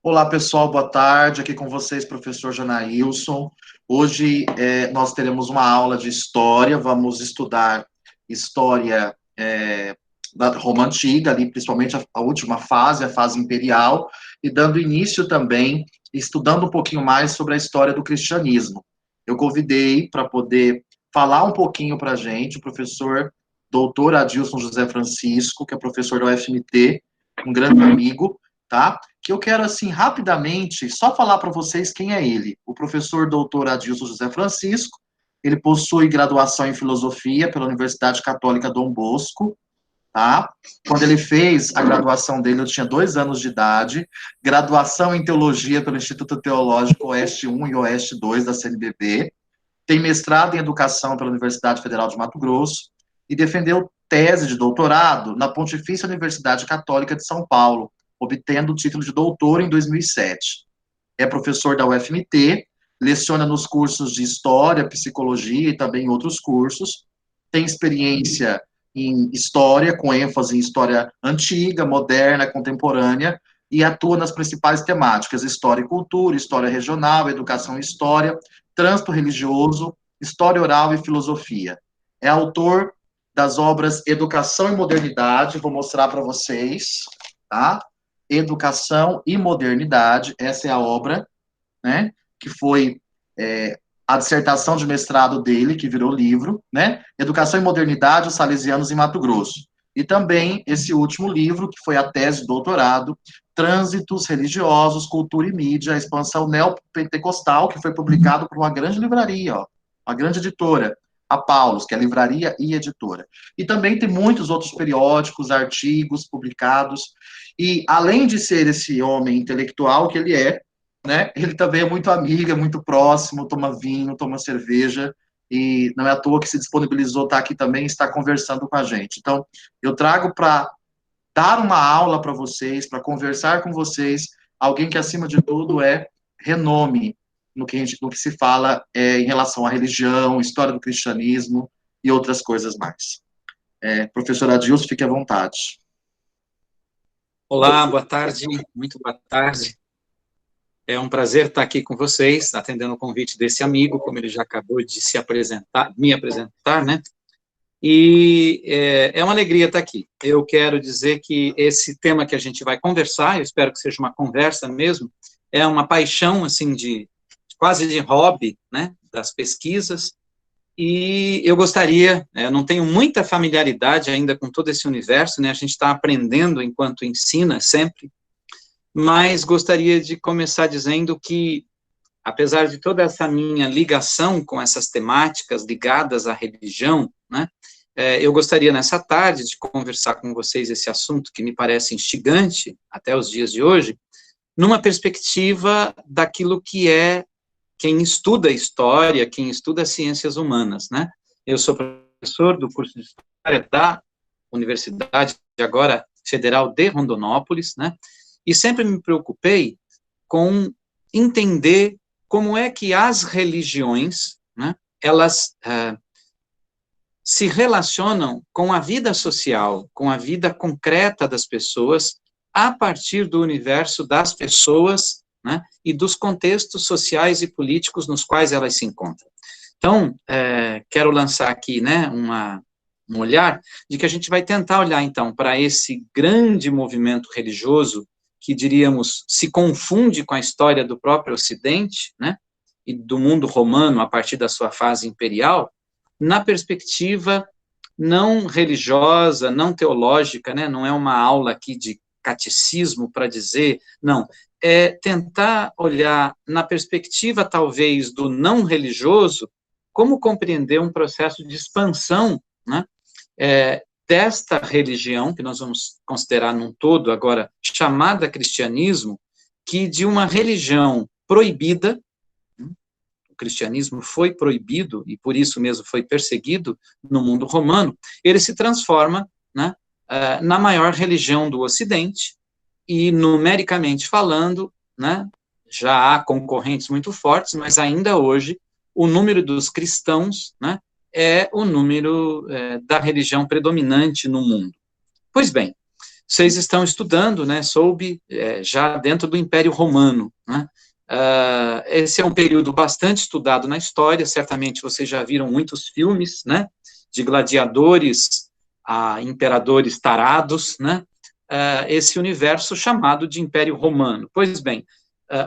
Olá, pessoal, boa tarde. Aqui com vocês, professor Janailson. Hoje nós teremos uma aula de história. Vamos estudar história da Roma Antiga, ali, principalmente a última fase, a fase imperial, e dando início também, estudando um pouquinho mais sobre a história do cristianismo. Eu convidei para poder falar um pouquinho para a gente o professor doutor Adilson José Francisco, que é professor da UFMT, um grande amigo, tá? Que eu quero, assim, rapidamente, só falar para vocês quem é ele. O professor doutor Adilson José Francisco, ele possui graduação em filosofia pela Universidade Católica Dom Bosco, tá? Quando ele fez a graduação dele, eu tinha 2 anos de idade, graduação em teologia pelo Instituto Teológico Oeste 1 e Oeste 2 da CNBB, tem mestrado em educação pela Universidade Federal de Mato Grosso e defendeu tese de doutorado na Pontifícia Universidade Católica de São Paulo, obtendo o título de doutor em 2007. É professor da UFMT, leciona nos cursos de História, Psicologia e também outros cursos, tem experiência em História, com ênfase em História antiga, moderna, contemporânea, e atua nas principais temáticas: História e Cultura, História Regional, Educação e História, Trânsito Religioso, História Oral e Filosofia. É autor das obras Educação e Modernidade, vou mostrar para vocês, tá? Educação e Modernidade, essa é a obra, né, que foi a dissertação de mestrado dele, que virou livro, né, Educação e Modernidade, os Salesianos em Mato Grosso. E também esse último livro, que foi a tese de doutorado, Trânsitos Religiosos, Cultura e Mídia, a expansão neopentecostal, que foi publicado por uma grande livraria, ó, uma grande editora, a Paulus, que é livraria e editora. E também tem muitos outros periódicos, artigos publicados, e além de ser esse homem intelectual que ele é, né, ele também é muito amigo, é muito próximo, toma vinho, toma cerveja, e não é à toa que se disponibilizou estar aqui também, está conversando com a gente. Então, eu trago para dar uma aula para vocês, para conversar com vocês, alguém que, acima de tudo, é renome no que se fala em relação à religião, história do cristianismo e outras coisas mais. Professor Adilson, fique à vontade. Olá, boa tarde, muito boa tarde. É um prazer estar aqui com vocês, atendendo o convite desse amigo, como ele já acabou de me apresentar, né? E é uma alegria estar aqui. Eu quero dizer que esse tema que a gente vai conversar, eu espero que seja uma conversa mesmo, é uma paixão, assim, quase de hobby, né, das pesquisas, e eu gostaria, eu não tenho muita familiaridade ainda com todo esse universo, né, a gente está aprendendo enquanto ensina sempre, mas gostaria de começar dizendo que, apesar de toda essa minha ligação com essas temáticas ligadas à religião, né, eu gostaria nessa tarde de conversar com vocês esse assunto que me parece instigante até os dias de hoje, numa perspectiva daquilo que é quem estuda história, quem estuda ciências humanas, né? Eu sou professor do curso de História da Universidade, agora Federal de Rondonópolis, né? E sempre me preocupei com entender como é que as religiões, né, elas se relacionam com a vida social, com a vida concreta das pessoas, a partir do universo das pessoas, né, e dos contextos sociais e políticos nos quais elas se encontram. Então, quero lançar aqui, né, um olhar de que a gente vai tentar olhar, então, para esse grande movimento religioso que, diríamos, se confunde com a história do próprio Ocidente, né, e do mundo romano a partir da sua fase imperial, na perspectiva não religiosa, não teológica, né, não é uma aula aqui de catecismo para dizer, não, é tentar olhar na perspectiva, talvez, do não religioso, como compreender um processo de expansão, né, desta religião, que nós vamos considerar num todo agora, chamada cristianismo, que de uma religião proibida, o cristianismo foi proibido, e por isso mesmo foi perseguido no mundo romano, ele se transforma, né, na maior religião do Ocidente, e numericamente falando, né, já há concorrentes muito fortes, mas ainda hoje o número dos cristãos, né, é o número da religião predominante no mundo. Pois bem, vocês estão estudando, né, sob, já dentro do Império Romano, né? Esse é um período bastante estudado na história, certamente vocês já viram muitos filmes, né, de gladiadores a imperadores tarados, né, esse universo chamado de Império Romano. Pois bem,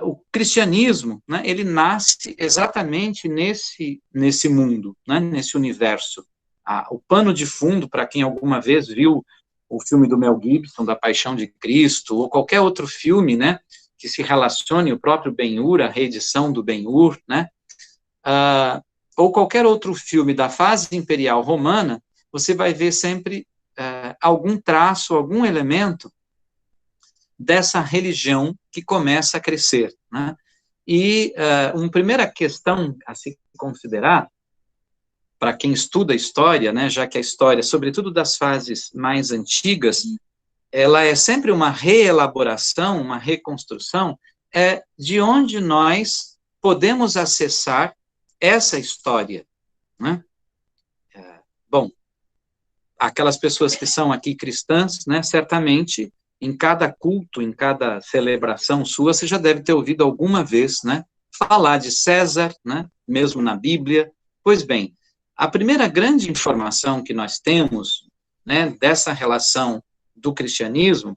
o cristianismo, né, ele nasce exatamente nesse mundo, né, nesse universo. O pano de fundo, para quem alguma vez viu o filme do Mel Gibson, da Paixão de Cristo, ou qualquer outro filme, né, que se relacione, o próprio Ben-Hur, a reedição do Ben-Hur, né, ou qualquer outro filme da fase imperial romana, você vai ver sempre algum traço, algum elemento dessa religião que começa a crescer, né? E uma primeira questão a se considerar, para quem estuda a história, né, já que a história, sobretudo das fases mais antigas, ela é sempre uma reelaboração, uma reconstrução, de onde nós podemos acessar essa história, né? Bom, aquelas pessoas que são aqui cristãs, né, certamente, em cada culto, em cada celebração sua, você já deve ter ouvido alguma vez, né, falar de César, né, mesmo na Bíblia. Pois bem, a primeira grande informação que nós temos, né, dessa relação do cristianismo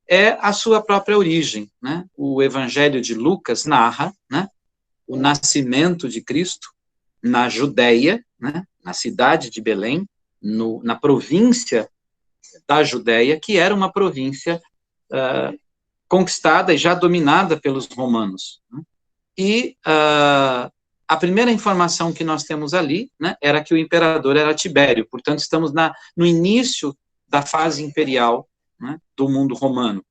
é a sua própria origem, né? O Evangelho de Lucas narra, né, o nascimento de Cristo na Judéia, né, na cidade de Belém, na província da Judéia, que era uma província conquistada e já dominada pelos romanos. Né? E a primeira informação que nós temos ali, né, era que o imperador era Tibério, portanto, estamos no início da fase imperial, né, do mundo romano.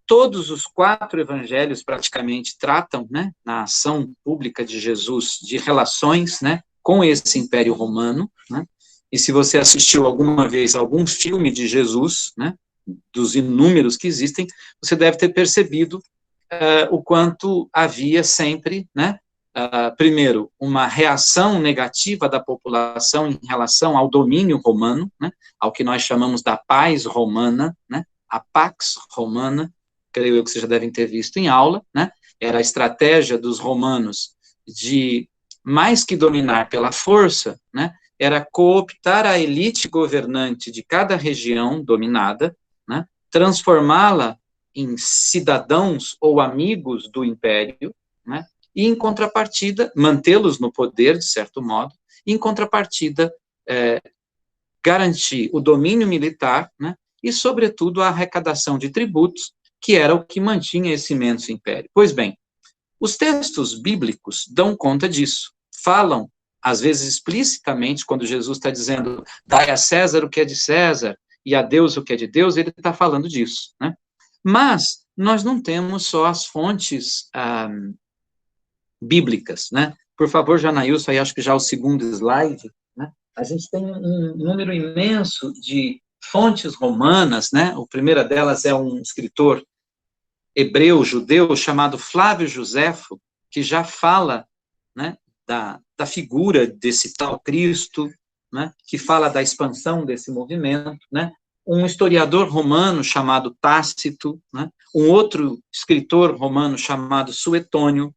Todos os 4 evangelhos praticamente tratam, né, na ação pública de Jesus, de relações, né, com esse Império Romano, né, e se você assistiu alguma vez a algum filme de Jesus, né, dos inúmeros que existem, você deve ter percebido o quanto havia sempre, né, primeiro, uma reação negativa da população em relação ao domínio romano, né, ao que nós chamamos da paz romana, né, a Pax Romana, creio eu que vocês já devem ter visto em aula, né, era a estratégia dos romanos de, mais que dominar pela força, né, era cooptar a elite governante de cada região dominada, né, transformá-la em cidadãos ou amigos do império, né, e, em contrapartida, mantê-los no poder, de certo modo, e, em contrapartida, garantir o domínio militar, né, e, sobretudo, a arrecadação de tributos, que era o que mantinha esse imenso império. Pois bem, os textos bíblicos dão conta disso, falam, às vezes explicitamente, quando Jesus está dizendo, dai a César o que é de César, e a Deus o que é de Deus, ele está falando disso, né? Mas nós não temos só as fontes bíblicas, né? Por favor, Janaílson, aí acho que já o segundo slide, né? A gente tem um número imenso de fontes romanas, né? A primeira delas é um escritor hebreu, judeu, chamado Flávio Josefo, que já fala, né, da figura desse tal Cristo, né, que fala da expansão desse movimento, né, um historiador romano chamado Tácito, né, um outro escritor romano chamado Suetônio,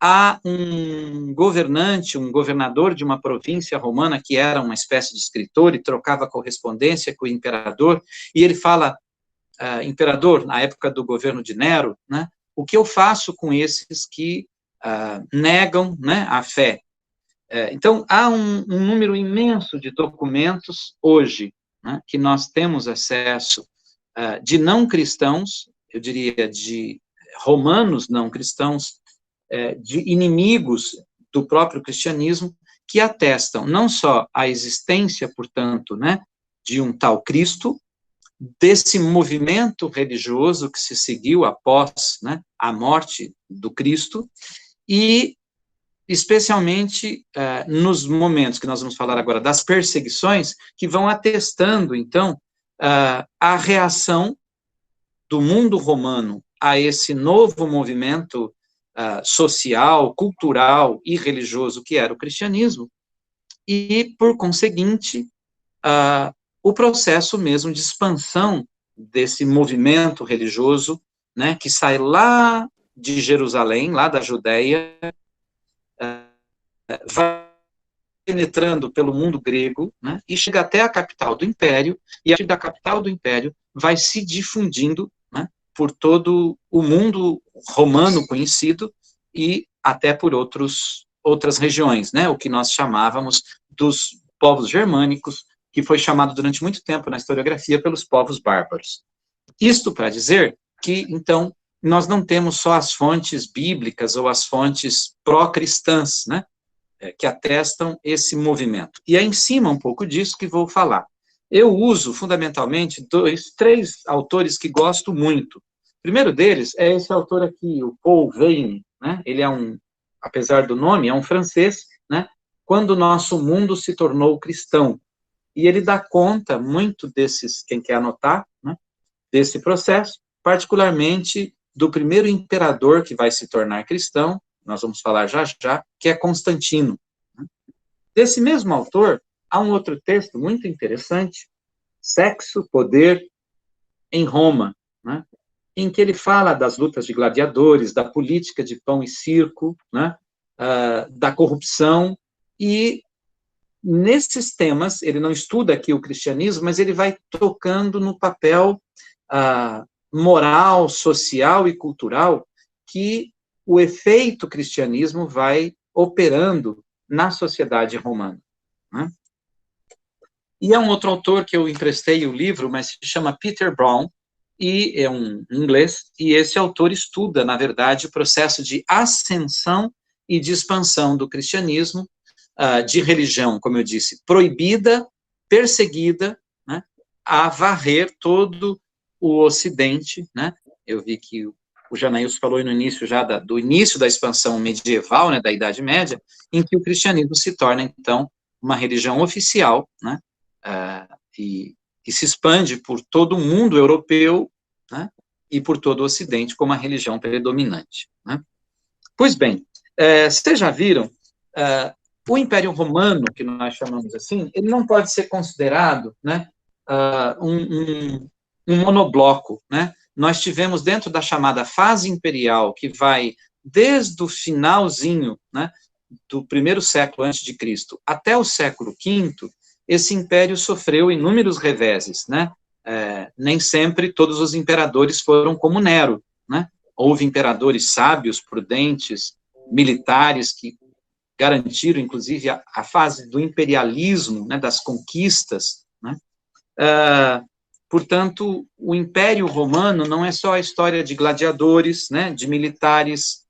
há um governante, um governador de uma província romana que era uma espécie de escritor e trocava correspondência com o imperador, e ele fala, imperador, na época do governo de Nero, né, o que eu faço com esses que negam, né, a fé? Então, há um número imenso de documentos hoje, né, que nós temos acesso de não cristãos, eu diria de romanos não cristãos, de inimigos do próprio cristianismo, que atestam não só a existência, portanto, né, de um tal Cristo, desse movimento religioso que se seguiu após, né, a morte do Cristo, e especialmente nos momentos que nós vamos falar agora das perseguições, que vão atestando, então, a reação do mundo romano a esse novo movimento social, cultural e religioso que era o cristianismo, e, por conseguinte, o processo mesmo de expansão desse movimento religioso, né, que sai lá de Jerusalém, lá da Judéia, vai penetrando pelo mundo grego, né, e chega até a capital do Império, e a partir da capital do Império vai se difundindo, né, por todo o mundo romano conhecido e até por outras regiões, né, o que nós chamávamos dos povos germânicos, que foi chamado durante muito tempo na historiografia pelos povos bárbaros. Isto para dizer que, então, nós não temos só as fontes bíblicas ou as fontes pró-cristãs, né, que atestam esse movimento. E é em cima um pouco disso que vou falar. Eu uso, fundamentalmente, três autores que gosto muito. O primeiro deles é esse autor aqui, o Paul Veyne, né? Ele é apesar do nome, é um francês, né? Quando o nosso mundo se tornou cristão. E ele dá conta muito desses, quem quer anotar, né, desse processo, particularmente do primeiro imperador que vai se tornar cristão, nós vamos falar já já, que é Constantino. Desse mesmo autor, há um outro texto muito interessante, Sexo, Poder em Roma, né, em que ele fala das lutas de gladiadores, da política de pão e circo, né, da corrupção, e nesses temas, ele não estuda aqui o cristianismo, mas ele vai tocando no papel moral, social e cultural que o efeito cristianismo vai operando na sociedade romana, né? E é um outro autor que eu emprestei o livro, mas se chama Peter Brown, e é um inglês, e esse autor estuda, na verdade, o processo de ascensão e de expansão do cristianismo, de religião, como eu disse, proibida, perseguida, né, a varrer todo o Ocidente, né? Eu vi que o Janaílson falou no início já do início da expansão medieval, né, da Idade Média, em que o cristianismo se torna, então, uma religião oficial, né, e se expande por todo o mundo europeu, né, e por todo o Ocidente como a religião predominante, né? Pois bem, vocês já viram, o Império Romano, que nós chamamos assim, ele não pode ser considerado, né, um monobloco, né? Nós tivemos dentro da chamada fase imperial, que vai desde o finalzinho, né, do primeiro século antes de Cristo até o século V, esse império sofreu inúmeros reveses, né? Nem sempre todos os imperadores foram como Nero, né? Houve imperadores sábios, prudentes, militares que garantiram, inclusive, a fase do imperialismo, né, das conquistas, né? Portanto, o Império Romano não é só a história de gladiadores, né, de militares,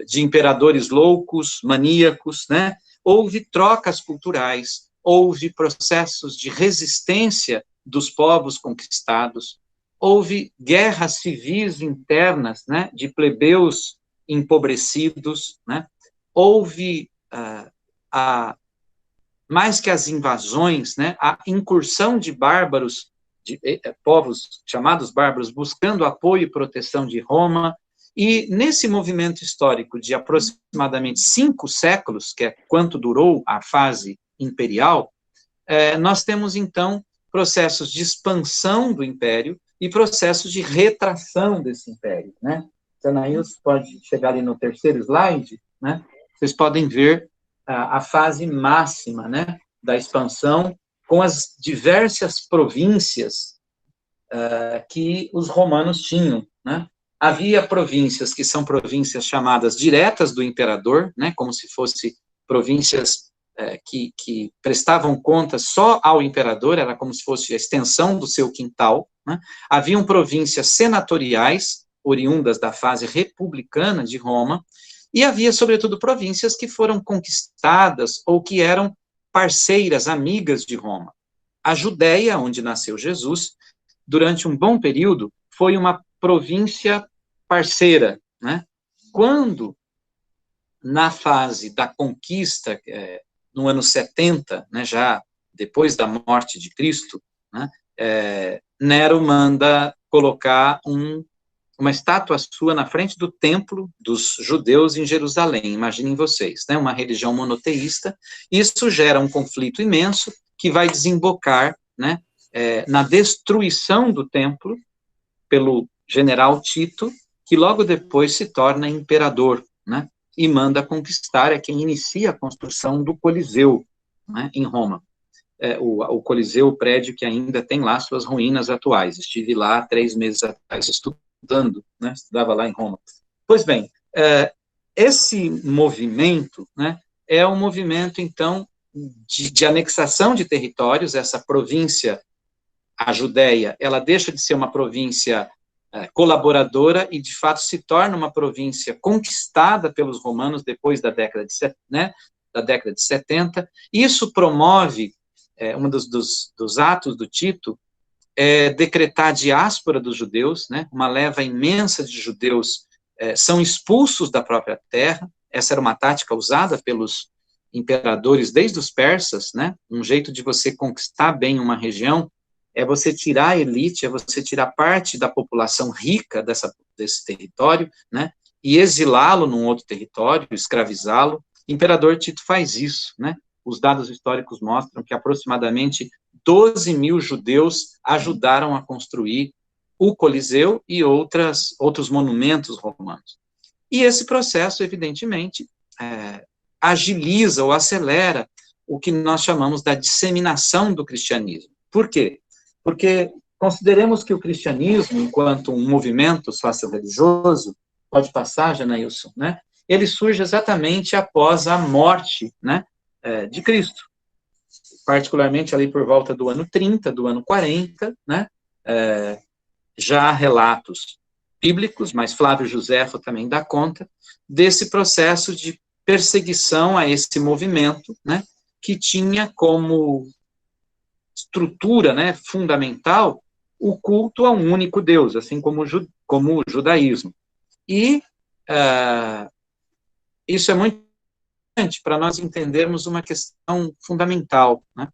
de imperadores loucos, maníacos, né? Houve trocas culturais, houve processos de resistência dos povos conquistados, houve guerras civis internas, né, de plebeus empobrecidos, né? Houve, mais que as invasões, né, a incursão de bárbaros, de povos chamados bárbaros, buscando apoio e proteção de Roma, e nesse movimento histórico de aproximadamente 5 séculos, que é quanto durou a fase imperial, nós temos, então, processos de expansão do império e processos de retração desse império, né? Janaílson pode chegar ali no terceiro slide, né? Vocês podem ver a fase máxima, né, da expansão, com as diversas províncias que os romanos tinham, né? Havia províncias que são províncias chamadas diretas do imperador, né, como se fossem províncias que prestavam conta só ao imperador, era como se fosse a extensão do seu quintal, né? Haviam províncias senatoriais, oriundas da fase republicana de Roma, e havia, sobretudo, províncias que foram conquistadas ou que eram parceiras, amigas de Roma. A Judéia, onde nasceu Jesus, durante um bom período, foi uma província parceira, né? Quando, na fase da conquista, no ano 70, né, já depois da morte de Cristo, né, Nero manda colocar uma estátua sua na frente do templo dos judeus em Jerusalém. Imaginem vocês, né, uma religião monoteísta. Isso gera um conflito imenso que vai desembocar né, na destruição do templo pelo general Tito, que logo depois se torna imperador, né, e manda conquistar, é quem inicia a construção do Coliseu, né, em Roma. O Coliseu, o prédio que ainda tem lá suas ruínas atuais. Estive lá 3 meses atrás estudando, né, estudava lá em Roma. Pois bem, esse movimento, né, é um movimento, então, de anexação de territórios. Essa província, a Judéia, ela deixa de ser uma província colaboradora e, de fato, se torna uma província conquistada pelos romanos depois da década de 70. Isso promove, um dos atos do Tito, decretar a diáspora dos judeus, né, uma leva imensa de judeus são expulsos da própria terra. Essa era uma tática usada pelos imperadores desde os persas, né, um jeito de você conquistar bem uma região é você tirar a elite, é você tirar parte da população rica desse território, né, e exilá-lo num outro território, escravizá-lo. O imperador Tito faz isso, né? Os dados históricos mostram que aproximadamente 12 mil judeus ajudaram a construir o Coliseu e outros monumentos romanos. E esse processo, evidentemente, agiliza ou acelera o que nós chamamos da disseminação do cristianismo. Por quê? Porque consideremos que o cristianismo, enquanto um movimento socio-religioso, pode passar, Janailson, né? Ele surge exatamente após a morte, né, de Cristo, particularmente ali por volta do ano 30, do ano 40, né, já há relatos bíblicos, mas Flávio Josefo também dá conta, desse processo de perseguição a esse movimento, né, que tinha como estrutura, né, fundamental o culto a um único Deus, assim como o judaísmo. E isso é muito importante para nós entendermos uma questão fundamental, né?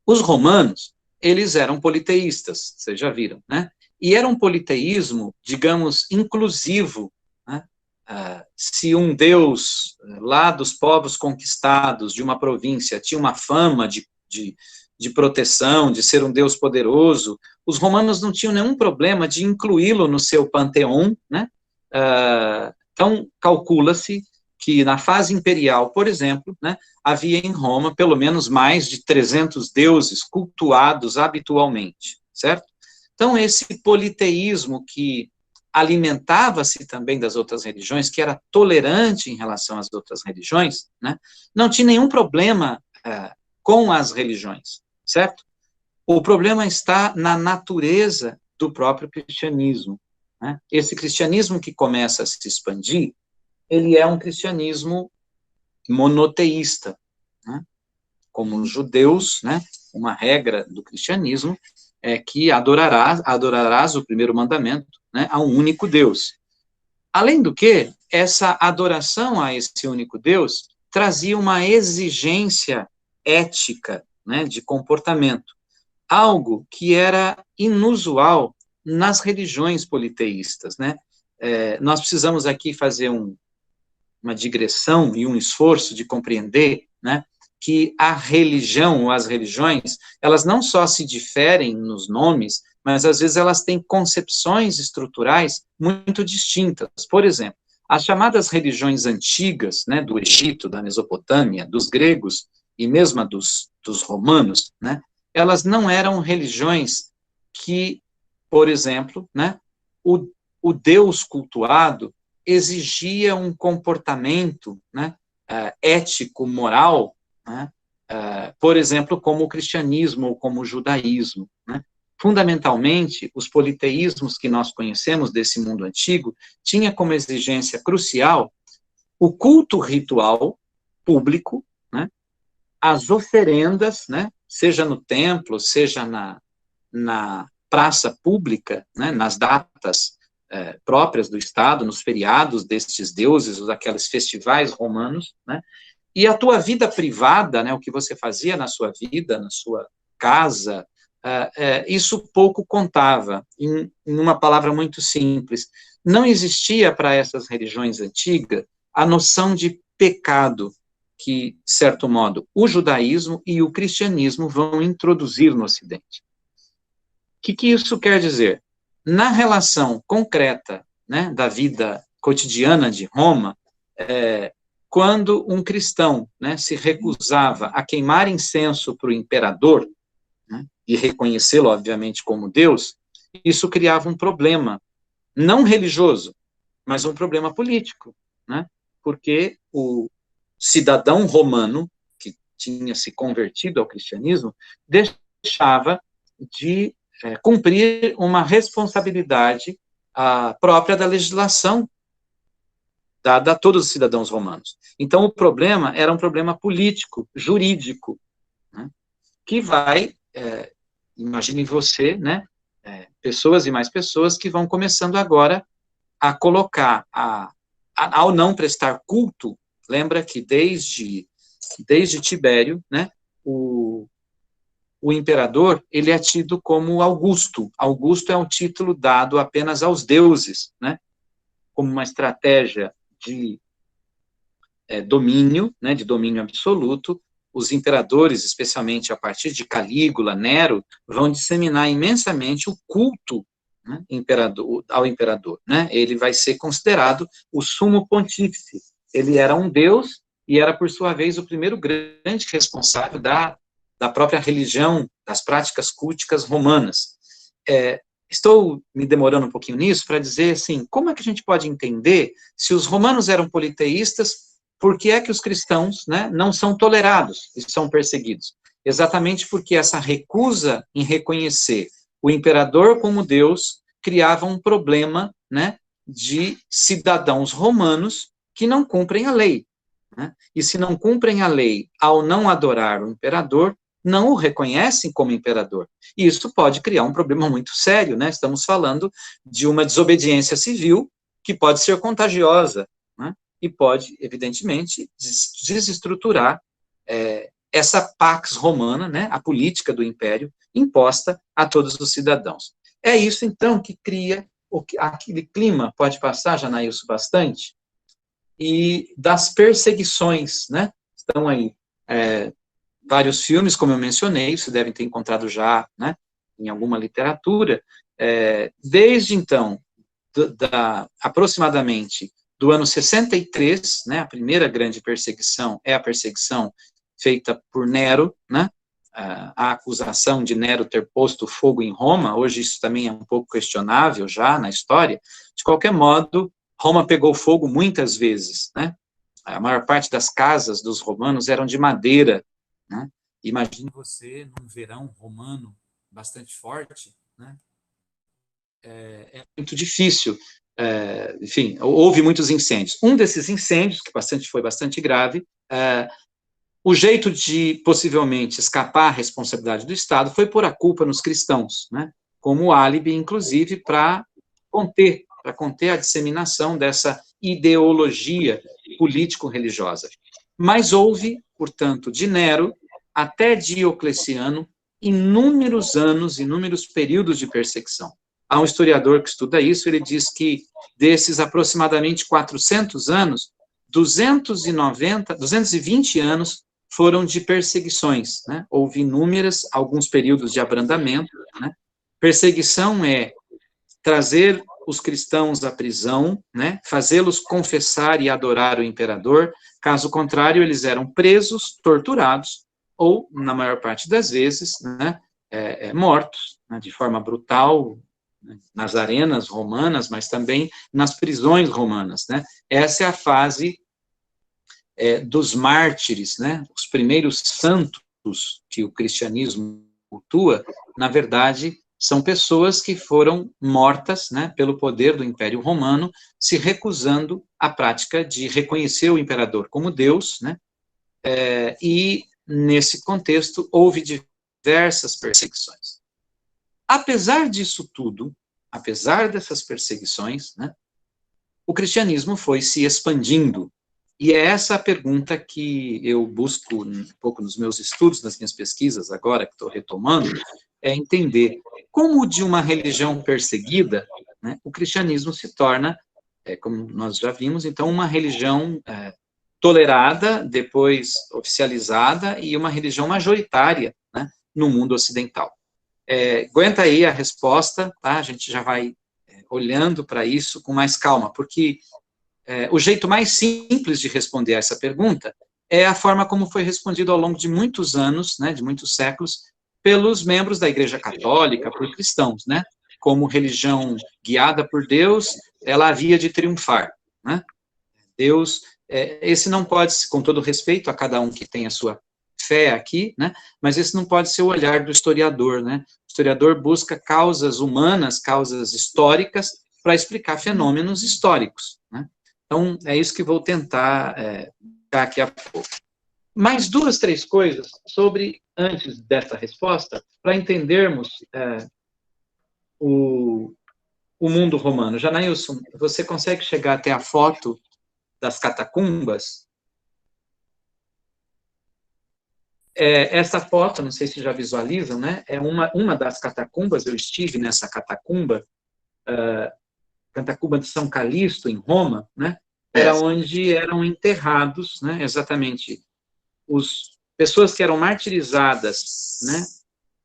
Os romanos, eles eram politeístas, vocês já viram, né? E era um politeísmo, digamos, inclusivo, né? Se um deus lá dos povos conquistados de uma província tinha uma fama de proteção, de ser um deus poderoso, os romanos não tinham nenhum problema de incluí-lo no seu panteão, né? Então, calcula-se que na fase imperial, por exemplo, né, havia em Roma pelo menos mais de 300 deuses cultuados habitualmente, certo? Então, esse politeísmo que alimentava-se também das outras religiões, que era tolerante em relação às outras religiões, né, não tinha nenhum problema com as religiões, certo? O problema está na natureza do próprio cristianismo, né? Esse cristianismo que começa a se expandir, ele é um cristianismo monoteísta, né? Como os judeus, né, uma regra do cristianismo é que adorarás o primeiro mandamento, né, a um único Deus. Além do que, essa adoração a esse único Deus trazia uma exigência ética, né, de comportamento, algo que era inusual nas religiões politeístas, né? Nós precisamos aqui fazer uma digressão e um esforço de compreender, né, que a religião ou as religiões, elas não só se diferem nos nomes, mas às vezes elas têm concepções estruturais muito distintas. Por exemplo, as chamadas religiões antigas, né, do Egito, da Mesopotâmia, dos gregos e mesmo dos romanos, né, elas não eram religiões que, por exemplo, né, o Deus cultuado exigia um comportamento, né, ético, moral, né, por exemplo, como o cristianismo ou como o judaísmo, né? Fundamentalmente, os politeísmos que nós conhecemos desse mundo antigo tinha como exigência crucial o culto ritual público, né, as oferendas, né, seja no templo, seja na praça pública, né, nas datas próprias do Estado, nos feriados destes deuses, aqueles festivais romanos, né, e a tua vida privada, né, o que você fazia na sua vida, na sua casa, isso pouco contava. Em uma palavra muito simples, não existia para essas religiões antigas a noção de pecado, que, de certo modo, o judaísmo e o cristianismo vão introduzir no Ocidente. O que isso quer dizer? Na relação concreta, né, da vida cotidiana de Roma, quando um cristão, né, se recusava a queimar incenso para o imperador, né, e reconhecê-lo, obviamente, como Deus, isso criava um problema, não religioso, mas um problema político, né, porque o cidadão romano, que tinha se convertido ao cristianismo, deixava de cumprir uma responsabilidade própria da legislação dada a todos os cidadãos romanos. Então, o problema era um problema político, jurídico, né, que vai, imagine você, né, pessoas e mais pessoas que vão começando agora a colocar, ao não prestar culto, lembra que desde Tibério, né, o imperador, ele é tido como Augusto. Augusto é um título dado apenas aos deuses, né, como uma estratégia de domínio, né, de domínio absoluto. Os imperadores, especialmente a partir de Calígula, Nero, vão disseminar imensamente o culto, né, ao imperador, né? Ele vai ser considerado o sumo pontífice. Ele era um deus e era, por sua vez, o primeiro grande responsável da própria religião, das práticas culticas romanas. Estou me demorando um pouquinho nisso para dizer, assim, como é que a gente pode entender se os romanos eram politeístas, por que é que os cristãos, né, não são tolerados e são perseguidos? Exatamente porque essa recusa em reconhecer o imperador como Deus criava um problema, né, de cidadãos romanos que não cumprem a lei, né? E se não cumprem a lei ao não adorar o imperador, não o reconhecem como imperador. E isso pode criar um problema muito sério, né? Estamos falando de uma desobediência civil que pode ser contagiosa, né? E pode, evidentemente, desestruturar essa pax romana, né? A política do império imposta a todos os cidadãos. É isso, então, que cria aquele clima, pode passar, Janaílson, bastante, e das perseguições, né? Estão aí vários filmes, como eu mencionei, vocês devem ter encontrado já, né, em alguma literatura. Desde então, aproximadamente do ano 63, né, a primeira grande perseguição é a perseguição feita por Nero, né, a acusação de Nero ter posto fogo em Roma. Hoje isso também é um pouco questionável já na história. De qualquer modo, Roma pegou fogo muitas vezes, né? A maior parte das casas dos romanos eram de madeira, né? Imagine você num verão romano bastante forte, né? É muito difícil. Enfim, houve muitos incêndios. Um desses incêndios, que foi bastante grave, o jeito de, possivelmente, escapar à responsabilidade do Estado foi pôr a culpa nos cristãos, né? Como álibi, inclusive, para conter a disseminação dessa ideologia político-religiosa. Mas houve, portanto, de Nero até Diocleciano, inúmeros anos, inúmeros períodos de perseguição. Há um historiador que estuda isso, ele diz que desses aproximadamente 400 anos, 220 anos foram de perseguições, né? Houve inúmeras, alguns períodos de abrandamento, né? Perseguição é trazer os cristãos à prisão, né? Fazê-los confessar e adorar o imperador. Caso contrário, eles eram presos, torturados, ou, na maior parte das vezes, né, mortos, né, de forma brutal, né, nas arenas romanas, mas também nas prisões romanas, né? Essa é a fase dos mártires, né? Os primeiros santos que o cristianismo cultua, na verdade, são pessoas que foram mortas, né, pelo poder do Império Romano, se recusando à prática de reconhecer o imperador como Deus, né? E nesse contexto houve diversas perseguições. Apesar disso tudo, apesar dessas perseguições, né, o cristianismo foi se expandindo. E é essa a pergunta que eu busco um pouco nos meus estudos, nas minhas pesquisas, agora que estou retomando, é entender como de uma religião perseguida, né, o cristianismo se torna, como nós já vimos, então, uma religião tolerada, depois oficializada, e uma religião majoritária, né, no mundo ocidental. Aguenta aí a resposta, tá? A gente já vai olhando para isso com mais calma, porque o jeito mais simples de responder a essa pergunta é a forma como foi respondido ao longo de muitos anos, né, de muitos séculos, pelos membros da Igreja Católica, por cristãos, né? Como religião guiada por Deus, ela havia de triunfar, né? Deus, esse não pode, com todo respeito a cada um que tem a sua fé aqui, né? Mas esse não pode ser o olhar do historiador, né? O historiador busca causas humanas, causas históricas, para explicar fenômenos históricos, né? Então, é isso que vou tentar daqui a pouco. Mais duas, três coisas sobre, antes dessa resposta, para entendermos o mundo romano. Janailson, você consegue chegar até a foto das catacumbas? Essa foto, não sei se já visualizam, né? É uma das catacumbas, eu estive nessa catacumba, catacumba de São Calixto, em Roma, né? Era onde eram enterrados, né? Exatamente, pessoas que eram martirizadas, né?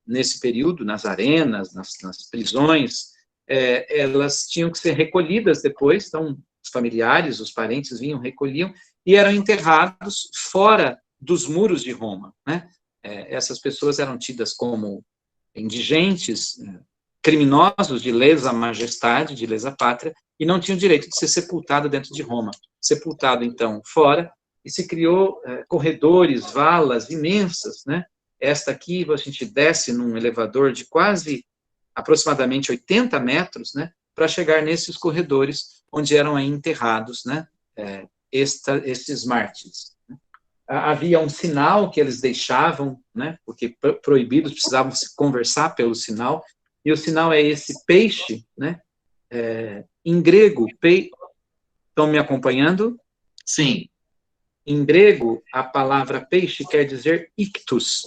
Nesse período, nas arenas, nas prisões, elas tinham que ser recolhidas depois, então, os familiares, os parentes vinham, recolhiam, e eram enterrados fora dos muros de Roma, né? Essas pessoas eram tidas como indigentes, criminosos de lesa majestade, de lesa pátria, e não tinham direito de ser sepultado dentro de Roma. Sepultado, então, fora, e se criou corredores, valas imensas, né? Esta aqui, a gente desce num elevador de quase, aproximadamente 80 metros, né? Para chegar nesses corredores onde eram aí enterrados, né? Esses mártires. Havia um sinal que eles deixavam, né? Porque proibidos precisavam se conversar pelo sinal, e o sinal é esse peixe, né? Em grego, estão me acompanhando? Sim. Em grego, a palavra peixe quer dizer ictus.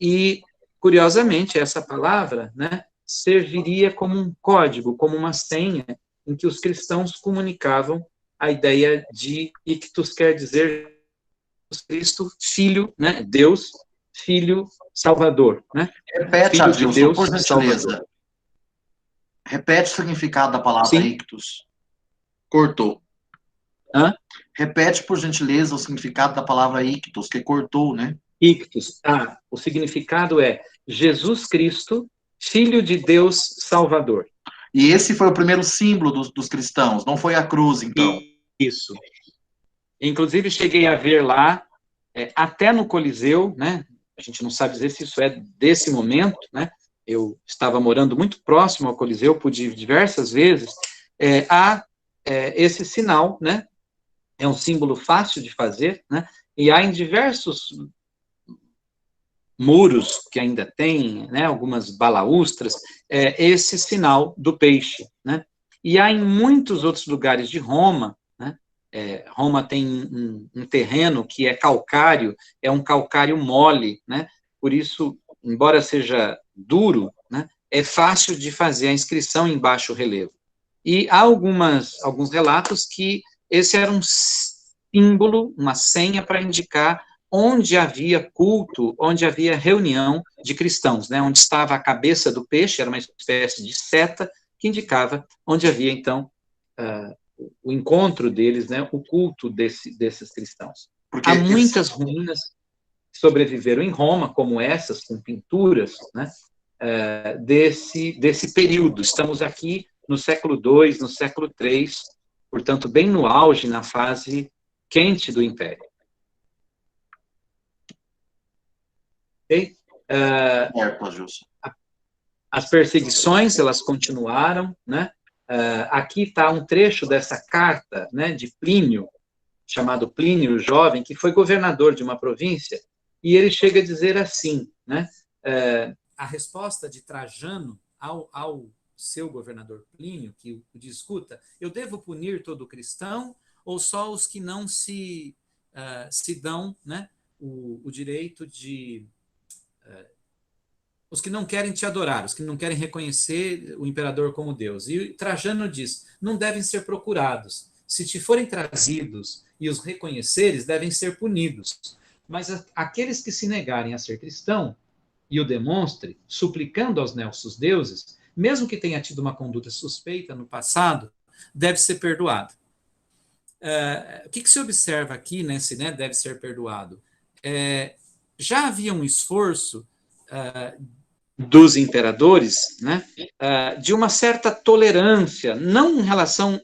E, curiosamente, essa palavra, né, serviria como um código, como uma senha, em que os cristãos comunicavam a ideia de ictus, quer dizer Cristo, Filho, né, Deus, Filho, Salvador, né? Repete, Filho de Adilson, Deus, por gentileza. Salvador. Repete o significado da palavra Sim. ictus. Cortou. Hã? Repete, por gentileza, o significado da palavra ictus, que cortou, né? Ictus. O significado é Jesus Cristo, Filho de Deus, Salvador. E esse foi o primeiro símbolo dos cristãos, não foi a cruz, então. Isso. Inclusive, cheguei a ver lá, até no Coliseu, né? A gente não sabe dizer se isso é desse momento, né? Eu estava morando muito próximo ao Coliseu, pude ir diversas vezes, há esse sinal, né? É um símbolo fácil de fazer, né? E há em diversos muros que ainda tem, né? Algumas balaústras, esse sinal do peixe, né? E há em muitos outros lugares de Roma, né? Roma tem um terreno que é calcário, é um calcário mole, né? Por isso, embora seja duro, né? É fácil de fazer a inscrição em baixo relevo. E há alguns relatos que esse era um símbolo, uma senha para indicar onde havia culto, onde havia reunião de cristãos, né? Onde estava a cabeça do peixe, era uma espécie de seta que indicava onde havia, então, o encontro deles, né? O culto desses cristãos. Porque Há muitas ruínas que sobreviveram em Roma, como essas, com pinturas, né? Desse período. Estamos aqui no século II, no século III, portanto, bem no auge, na fase quente do Império. Okay? As perseguições, elas continuaram, né? Aqui está um trecho dessa carta, né, de Plínio, chamado Plínio o Jovem, que foi governador de uma província, e ele chega a dizer assim, né? A resposta de Trajano ao seu governador Plínio, que diz, escuta, eu devo punir todo cristão ou só os que não se dão, né, o direito de... os que não querem te adorar, os que não querem reconhecer o imperador como Deus. E Trajano diz, não devem ser procurados. se te forem trazidos e os reconheceres, devem ser punidos. Mas aqueles que se negarem a ser cristão e o demonstre, suplicando aos nossos deuses, mesmo que tenha tido uma conduta suspeita no passado, deve ser perdoado. O que se observa aqui nesse, né, deve ser perdoado? Já havia um esforço dos imperadores, né, de uma certa tolerância, não em relação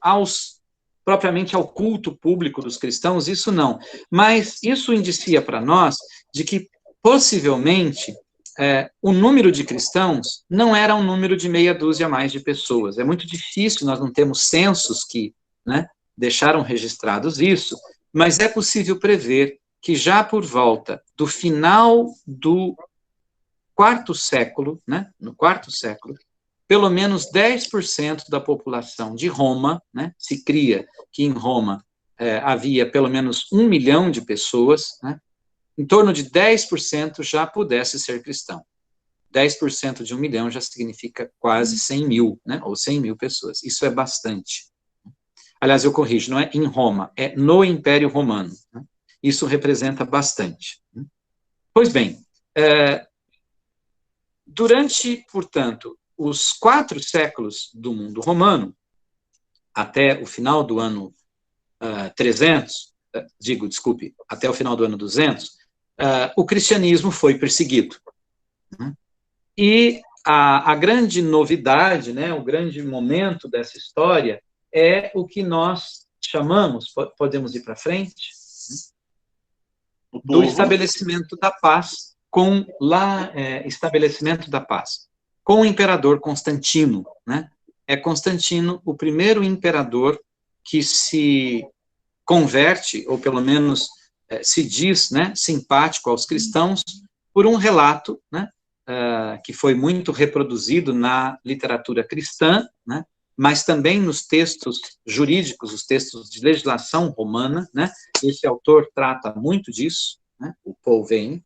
propriamente ao culto público dos cristãos, isso não, mas isso indicia para nós de que, possivelmente, o número de cristãos não era um número de meia dúzia a mais de pessoas. É muito difícil, nós não temos censos que, né, deixaram registrados isso, mas é possível prever que já por volta do final do quarto século, né, no quarto século, pelo menos 10% da população de Roma, né, se cria que em Roma havia pelo menos 1 milhão de pessoas, né, em torno de 10% já pudesse ser cristão. 10% de 1 milhão já significa quase 100 mil, né, ou 100 mil pessoas. Isso é bastante. Aliás, eu corrijo, não é em Roma, é no Império Romano. Né? Isso representa bastante. Pois bem, durante, portanto, os 4 séculos do mundo romano, até o final do ano 300, até o final do ano 200, o cristianismo foi perseguido. E a grande novidade, né, o grande momento dessa história é o que nós chamamos, podemos ir para frente, do estabelecimento da paz, estabelecimento da paz, com o imperador Constantino, né? É Constantino o primeiro imperador que se converte, ou pelo menos se diz, né, simpático aos cristãos, por um relato, né, que foi muito reproduzido na literatura cristã, né, mas também nos textos jurídicos, os textos de legislação romana, né, esse autor trata muito disso, né, o Paul Veyne,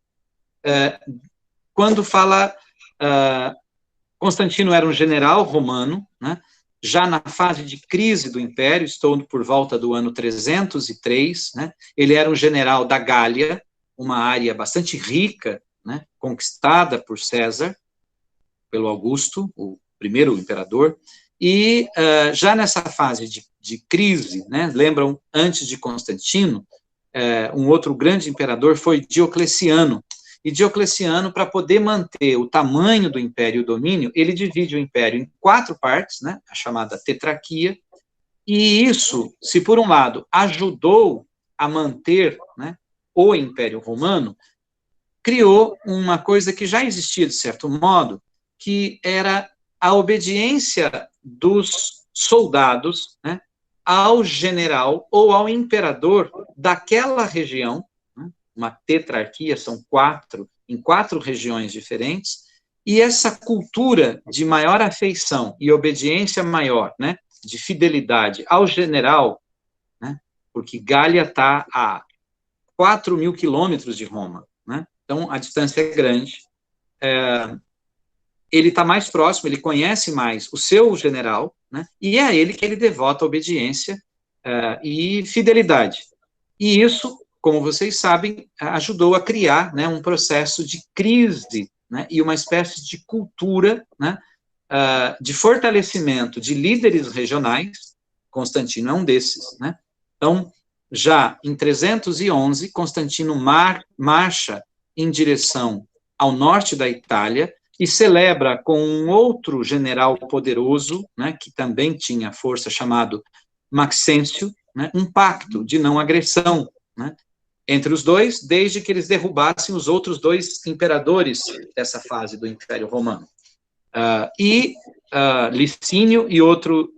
quando fala, Constantino era um general romano, né, já na fase de crise do Império, estou por volta do ano 303, né, ele era um general da Gália, uma área bastante rica, né, conquistada por César, pelo Augusto, o primeiro imperador, e já nessa fase de crise, né, lembram, antes de Constantino, um outro grande imperador foi Diocleciano, e Diocleciano, para poder manter o tamanho do império e o domínio, ele divide o império em 4 partes, né, a chamada tetrarquia, e isso, se por um lado ajudou a manter, né, o Império Romano, criou uma coisa que já existia de certo modo, que era a obediência dos soldados, né, ao general ou ao imperador daquela região, né, uma tetrarquia, são 4, em 4 regiões diferentes, e essa cultura de maior afeição e obediência maior, né, de fidelidade ao general, né, porque Gália está a 4.000 quilômetros de Roma, né, então a distância é grande, ele está mais próximo, ele conhece mais o seu general, né, e é a ele que ele devota obediência e fidelidade. E isso, como vocês sabem, ajudou a criar, né, um processo de crise, né, e uma espécie de cultura, né, de fortalecimento de líderes regionais. Constantino é um desses, né? Então, já em 311, Constantino marcha em direção ao norte da Itália e celebra com um outro general poderoso, né, que também tinha força, chamado Maxêncio, né, um pacto de não agressão, né, entre os dois, desde que eles derrubassem os outros 2 imperadores dessa fase do Império Romano. Licínio e outro,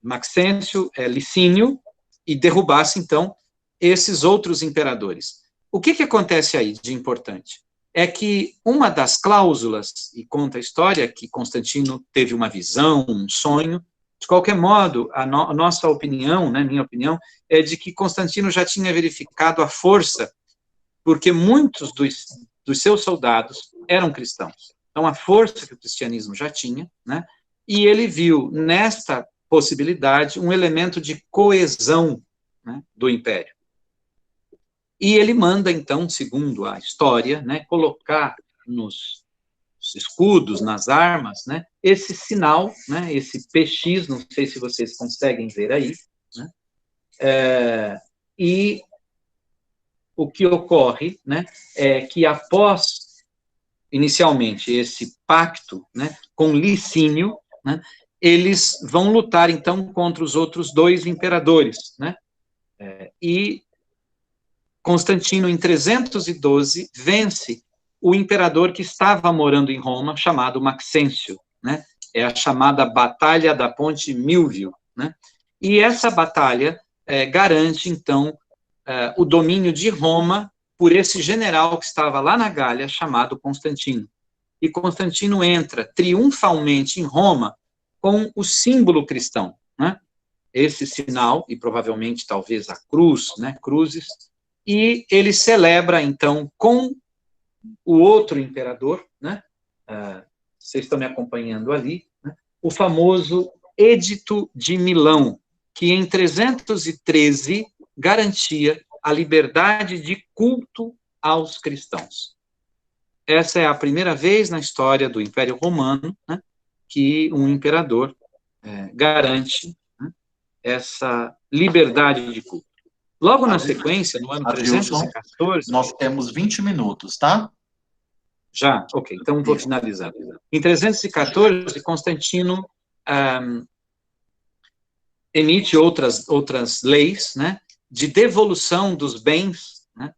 Maxêncio, Licínio, e derrubasse, então, esses outros imperadores. O que acontece aí de importante? É que uma das cláusulas, e conta a história, que Constantino teve uma visão, um sonho, de qualquer modo, a nossa opinião, né, minha opinião, é de que Constantino já tinha verificado a força, porque muitos dos seus soldados eram cristãos. Então, a força que o cristianismo já tinha, né, e ele viu nesta possibilidade, um elemento de coesão, né, do império. E ele manda, então, segundo a história, né, colocar nos escudos, nas armas, né, esse sinal, né, esse PX, não sei se vocês conseguem ver aí, né, e o que ocorre, né, é que após, inicialmente, esse pacto, né, com Licínio, né, eles vão lutar, então, contra os outros dois imperadores, né, e Constantino, em 312, vence o imperador que estava morando em Roma, chamado Maxêncio, né? É a chamada Batalha da Ponte Milvio, né? E essa batalha garante, então, o domínio de Roma por esse general que estava lá na Gália, chamado Constantino. E Constantino entra triunfalmente em Roma com o símbolo cristão, né? Esse sinal, e provavelmente, talvez, a cruz, né? Cruzes, e ele celebra, então, com o outro imperador, né? Vocês estão me acompanhando ali, né? O famoso Edito de Milão, que em 313 garantia a liberdade de culto aos cristãos. Essa é a primeira vez na história do Império Romano, né, que um imperador garante, né, essa liberdade de culto. Logo na sequência, no ano Adilson, 314... nós temos 20 minutos, tá? Já? Ok, então vou finalizar. Em 314, Constantino emite outras leis, né, de devolução dos bens, né,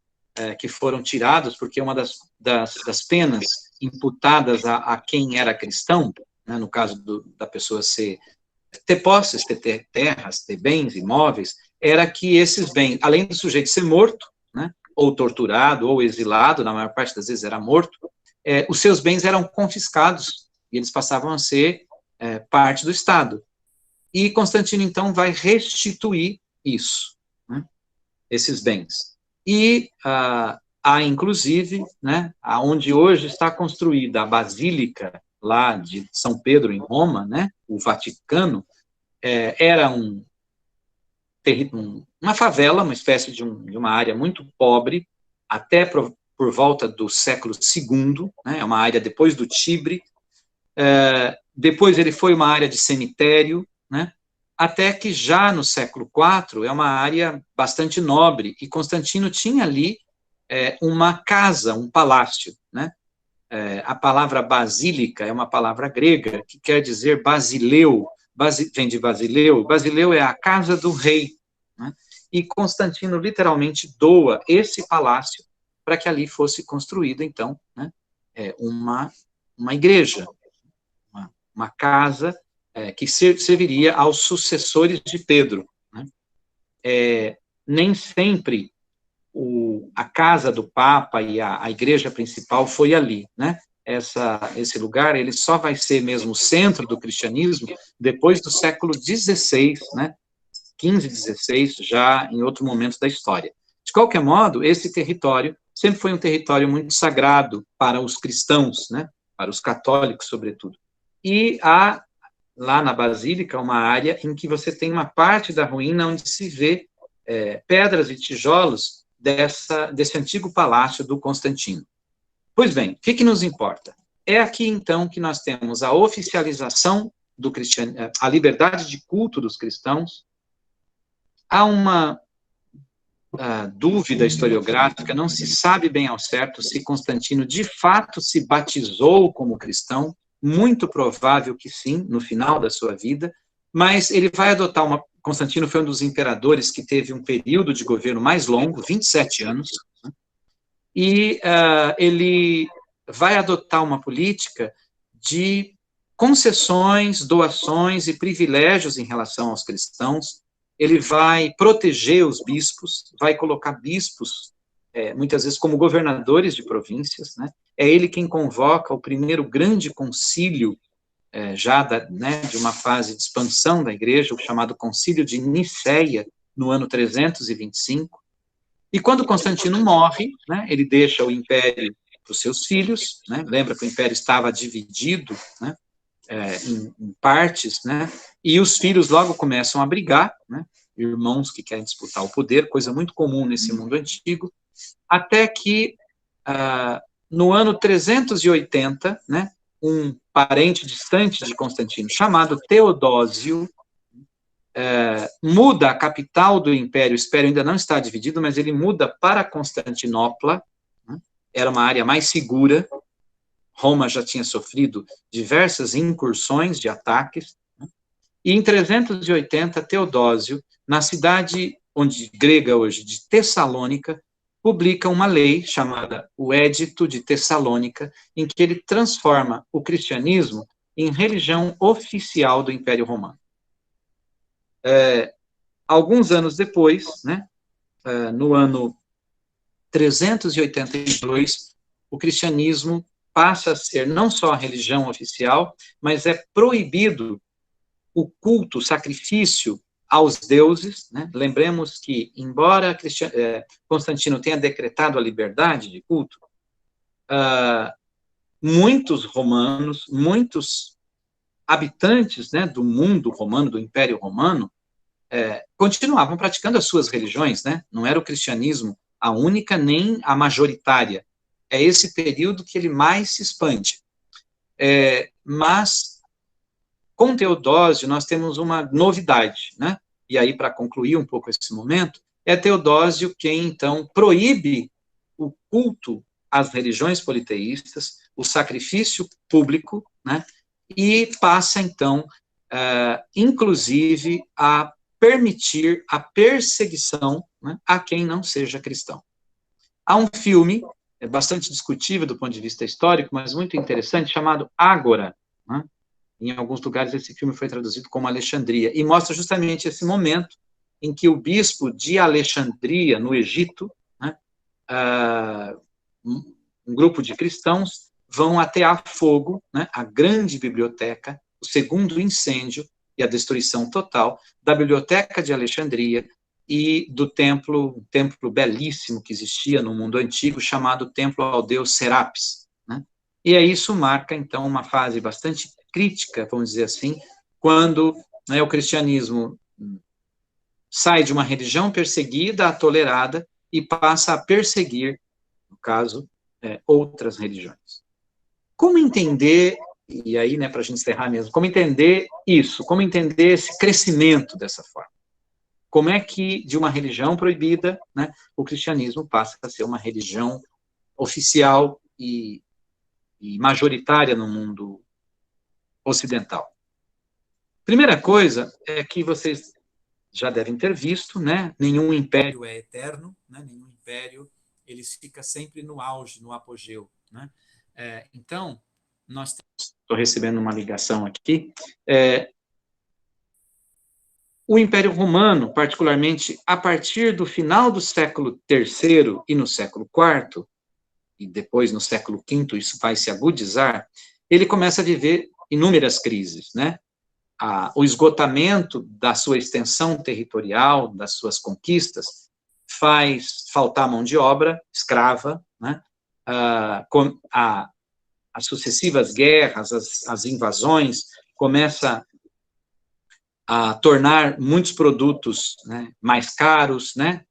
que foram tirados, porque uma das penas imputadas a quem era cristão, né, no caso da pessoa ter posses, ter terras, ter bens imóveis, era que esses bens, além do sujeito ser morto, né, ou torturado, ou exilado, na maior parte das vezes era morto, os seus bens eram confiscados, e eles passavam a ser parte do Estado. E Constantino, então, vai restituir isso, né, esses bens. E há, inclusive, né, onde hoje está construída a Basílica, lá de São Pedro, em Roma, né, o Vaticano, era uma favela, uma espécie de uma área muito pobre, até por volta do século II, né, é uma área depois do Tibre, depois ele foi uma área de cemitério, né, até que já no século IV é uma área bastante nobre, e Constantino tinha ali uma casa, um palácio, né. A palavra basílica é uma palavra grega que quer dizer basileu, vem de Basileu. Basileu é a casa do rei, né? E Constantino literalmente doa esse palácio para que ali fosse construída, então, né, uma igreja, uma casa que serviria aos sucessores de Pedro, né? Nem sempre a casa do Papa e a igreja principal foi ali, né? Esse lugar, ele só vai ser mesmo o centro do cristianismo depois do século XVI, né? 15, 16, já em outro momento da história. De qualquer modo, esse território sempre foi um território muito sagrado para os cristãos, né? Para os católicos, sobretudo. E há, lá na Basílica, uma área em que você tem uma parte da ruína onde se vê pedras e tijolos desse antigo palácio do Constantino. Pois bem, o que nos importa? É aqui, então, que nós temos a oficialização do cristianismo, a liberdade de culto dos cristãos. Há uma dúvida historiográfica, não se sabe bem ao certo se Constantino de fato se batizou como cristão, muito provável que sim, no final da sua vida, mas ele vai adotar Constantino foi um dos imperadores que teve um período de governo mais longo, 27 anos, né? E ele vai adotar uma política de concessões, doações e privilégios em relação aos cristãos. Ele vai proteger os bispos, vai colocar bispos, muitas vezes como governadores de províncias, né? É ele quem convoca o primeiro grande concílio né, de uma fase de expansão da igreja, o chamado Concílio de Nicéia, no ano 325. E quando Constantino morre, né, ele deixa o império para os seus filhos, né, lembra que o império estava dividido, né, em partes, né? E os filhos logo começam a brigar, né? Irmãos que querem disputar o poder, coisa muito comum nesse mundo antigo, até que, no ano 380, né, um parente distante de Constantino, chamado Teodósio, muda a capital do Império ainda não está dividido, mas ele muda para Constantinopla, né, era uma área mais segura. Roma já tinha sofrido diversas incursões de ataques, né, e em 380, Teodósio, na cidade grega hoje, de Tessalônica, publica uma lei chamada o Édito de Tessalônica, em que ele transforma o cristianismo em religião oficial do Império Romano. Alguns anos depois, né, no ano 382, o cristianismo passa a ser não só a religião oficial, mas é proibido o culto, o sacrifício aos deuses, né? Lembremos que, embora Constantino tenha decretado a liberdade de culto, muitos romanos, muitos habitantes, né, do mundo romano, do Império Romano, continuavam praticando as suas religiões, né? Não era o cristianismo a única nem a majoritária. É esse período que ele mais se expande. Mas, com Teodósio, nós temos uma novidade, né? E aí, para concluir um pouco esse momento, é Teodósio quem, então, proíbe o culto às religiões politeístas, o sacrifício público, né? E passa, então, inclusive, a permitir a perseguição, né, a quem não seja cristão. Há um filme, bastante discutível do ponto de vista histórico, mas muito interessante, chamado Ágora, né? Em alguns lugares esse filme foi traduzido como Alexandria, e mostra justamente esse momento em que o bispo de Alexandria, no Egito, né, um grupo de cristãos vão atear fogo, né, a grande biblioteca, o segundo incêndio e a destruição total da biblioteca de Alexandria e do templo, um templo belíssimo que existia no mundo antigo, chamado Templo ao Deus Serapis, né? E aí isso marca, então, uma fase bastante crítica, vamos dizer assim, quando, né, o cristianismo sai de uma religião perseguida a tolerada e passa a perseguir, no caso, outras religiões. Como entender, e aí, né, para a gente encerrar mesmo, como entender isso, como entender esse crescimento dessa forma? Como é que, de uma religião proibida, né, o cristianismo passa a ser uma religião oficial e majoritária no mundo ocidental? Primeira coisa é que vocês já devem ter visto, né, nenhum império é eterno, né, nenhum império ele fica sempre no auge, no apogeu, né? Então, estou recebendo uma ligação aqui, o Império Romano, particularmente a partir do final do século III e no século IV, e depois no século V isso vai se agudizar, ele começa a viver inúmeras crises, né? O esgotamento da sua extensão territorial, das suas conquistas, faz faltar mão de obra escrava, né? As sucessivas guerras, as invasões, começa a tornar muitos produtos, né, mais caros, né?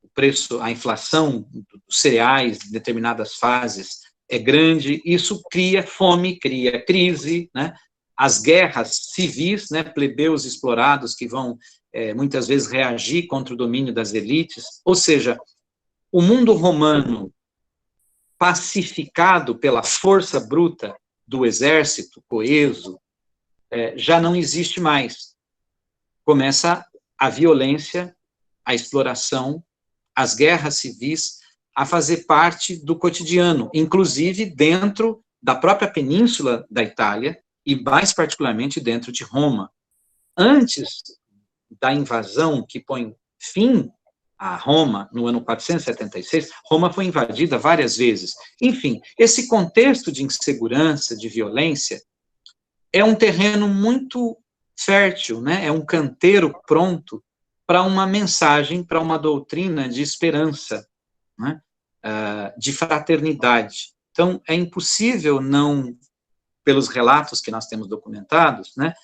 O preço, a inflação dos cereais em determinadas fases é grande, isso cria fome, cria crise, né? As guerras civis, né, plebeus explorados que vão muitas vezes reagir contra o domínio das elites, ou seja, o mundo romano pacificado pela força bruta do exército coeso já não existe mais. Começa a violência, a exploração, as guerras civis a fazer parte do cotidiano, inclusive dentro da própria península da Itália e mais particularmente dentro de Roma. Antes da invasão que põe fim a Roma, no ano 476, Roma foi invadida várias vezes. Enfim, esse contexto de insegurança, de violência, é um terreno muito fértil, né? É um canteiro pronto para uma mensagem, para uma doutrina de esperança, né? De fraternidade. Então, é impossível não pelos relatos que nós temos documentados, né,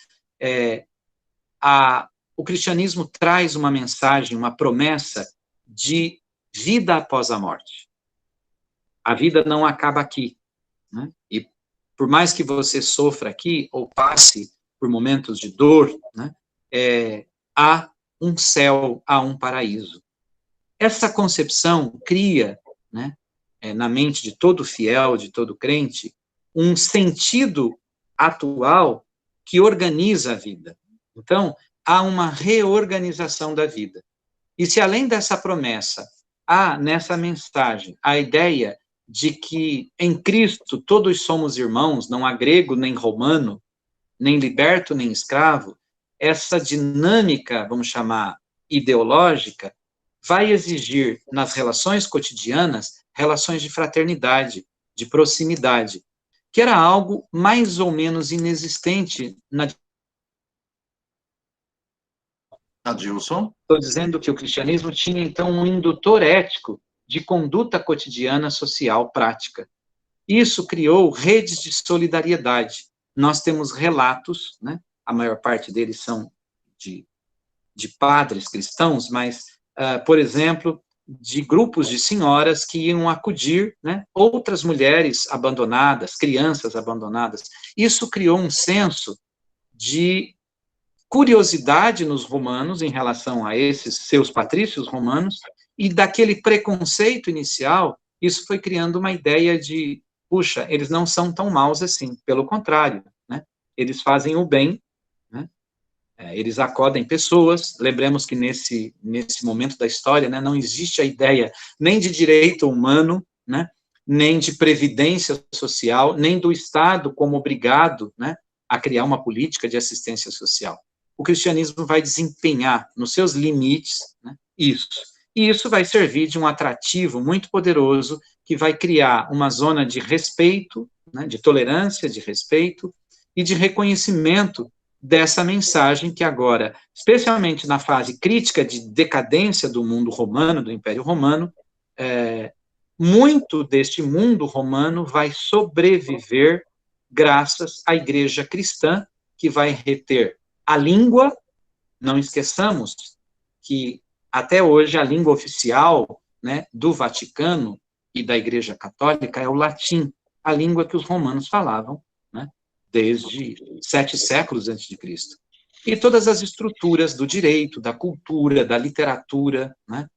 o cristianismo traz uma mensagem, uma promessa de vida após a morte. A vida não acaba aqui, né? E por mais que você sofra aqui, ou passe por momentos de dor, né, há um céu, há um paraíso. Essa concepção cria, né, na mente de todo fiel, de todo crente, um sentido atual que organiza a vida. Então, há uma reorganização da vida. E se além dessa promessa, há nessa mensagem a ideia de que em Cristo todos somos irmãos, não há grego nem romano, nem liberto nem escravo, essa dinâmica, vamos chamar, ideológica, vai exigir nas relações cotidianas relações de fraternidade, de proximidade, que era algo mais ou menos inexistente na. Adilson? Estou dizendo que o cristianismo tinha, então, um indutor ético de conduta cotidiana, social, prática. Isso criou redes de solidariedade. Nós temos relatos, né, a maior parte deles são de padres cristãos, mas, por exemplo, de grupos de senhoras que iam acudir, né, outras mulheres abandonadas, crianças abandonadas. Isso criou um senso de curiosidade nos romanos em relação a esses seus patrícios romanos, e daquele preconceito inicial, isso foi criando uma ideia de, puxa, eles não são tão maus assim, pelo contrário, né? Eles fazem o bem, né? Eles acodem pessoas. Lembremos que nesse momento da história, né, não existe a ideia nem de direito humano, né, nem de previdência social, nem do Estado como obrigado, né, a criar uma política de assistência social. O cristianismo vai desempenhar, nos seus limites, né, isso. E isso vai servir de um atrativo muito poderoso que vai criar uma zona de respeito, né, de tolerância, de respeito e de reconhecimento dessa mensagem que agora, especialmente na fase crítica de decadência do mundo romano, do Império Romano, muito deste mundo romano vai sobreviver graças à Igreja cristã, que vai reter a língua. Não esqueçamos que até hoje a língua oficial, né, do Vaticano e da Igreja Católica é o latim, a língua que os romanos falavam, né, desde 7 séculos antes de Cristo. E todas as estruturas do direito, da cultura, da literatura, né,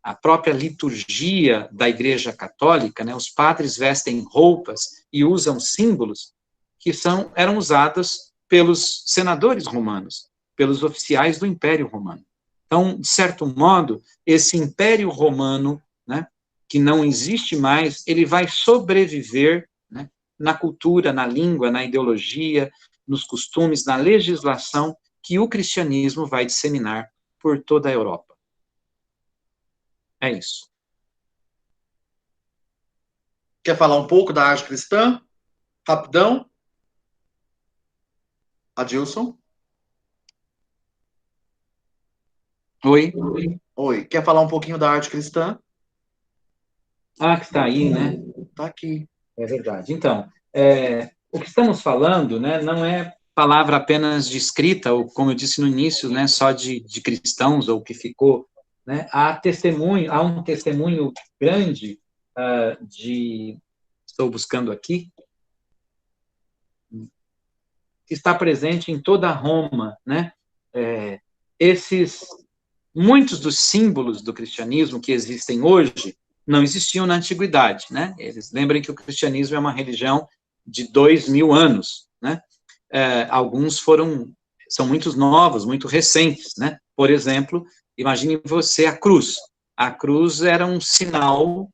a própria liturgia da Igreja Católica, né, os padres vestem roupas e usam símbolos que eram usados pelos senadores romanos, pelos oficiais do Império Romano. Então, de certo modo, esse Império Romano, né, que não existe mais, ele vai sobreviver, né, na cultura, na língua, na ideologia, nos costumes, na legislação que o cristianismo vai disseminar por toda a Europa. É isso. Quer falar um pouco da arte cristã? Rapidão? Adilson? Oi? Oi. Quer falar um pouquinho da arte cristã? Ah, que está aí, né? Está aqui. É verdade. Então, o que estamos falando, né, não é palavra apenas de escrita, ou como eu disse no início, né, só de cristãos, ou que ficou, né, há um testemunho grande estou buscando aqui, que está presente em toda Roma, né, muitos dos símbolos do cristianismo que existem hoje não existiam na antiguidade, né? Eles lembrem que o cristianismo é uma religião de 2000 anos, né? Alguns são muito novos, muito recentes, né? Por exemplo, imagine você a cruz. A cruz era um sinal,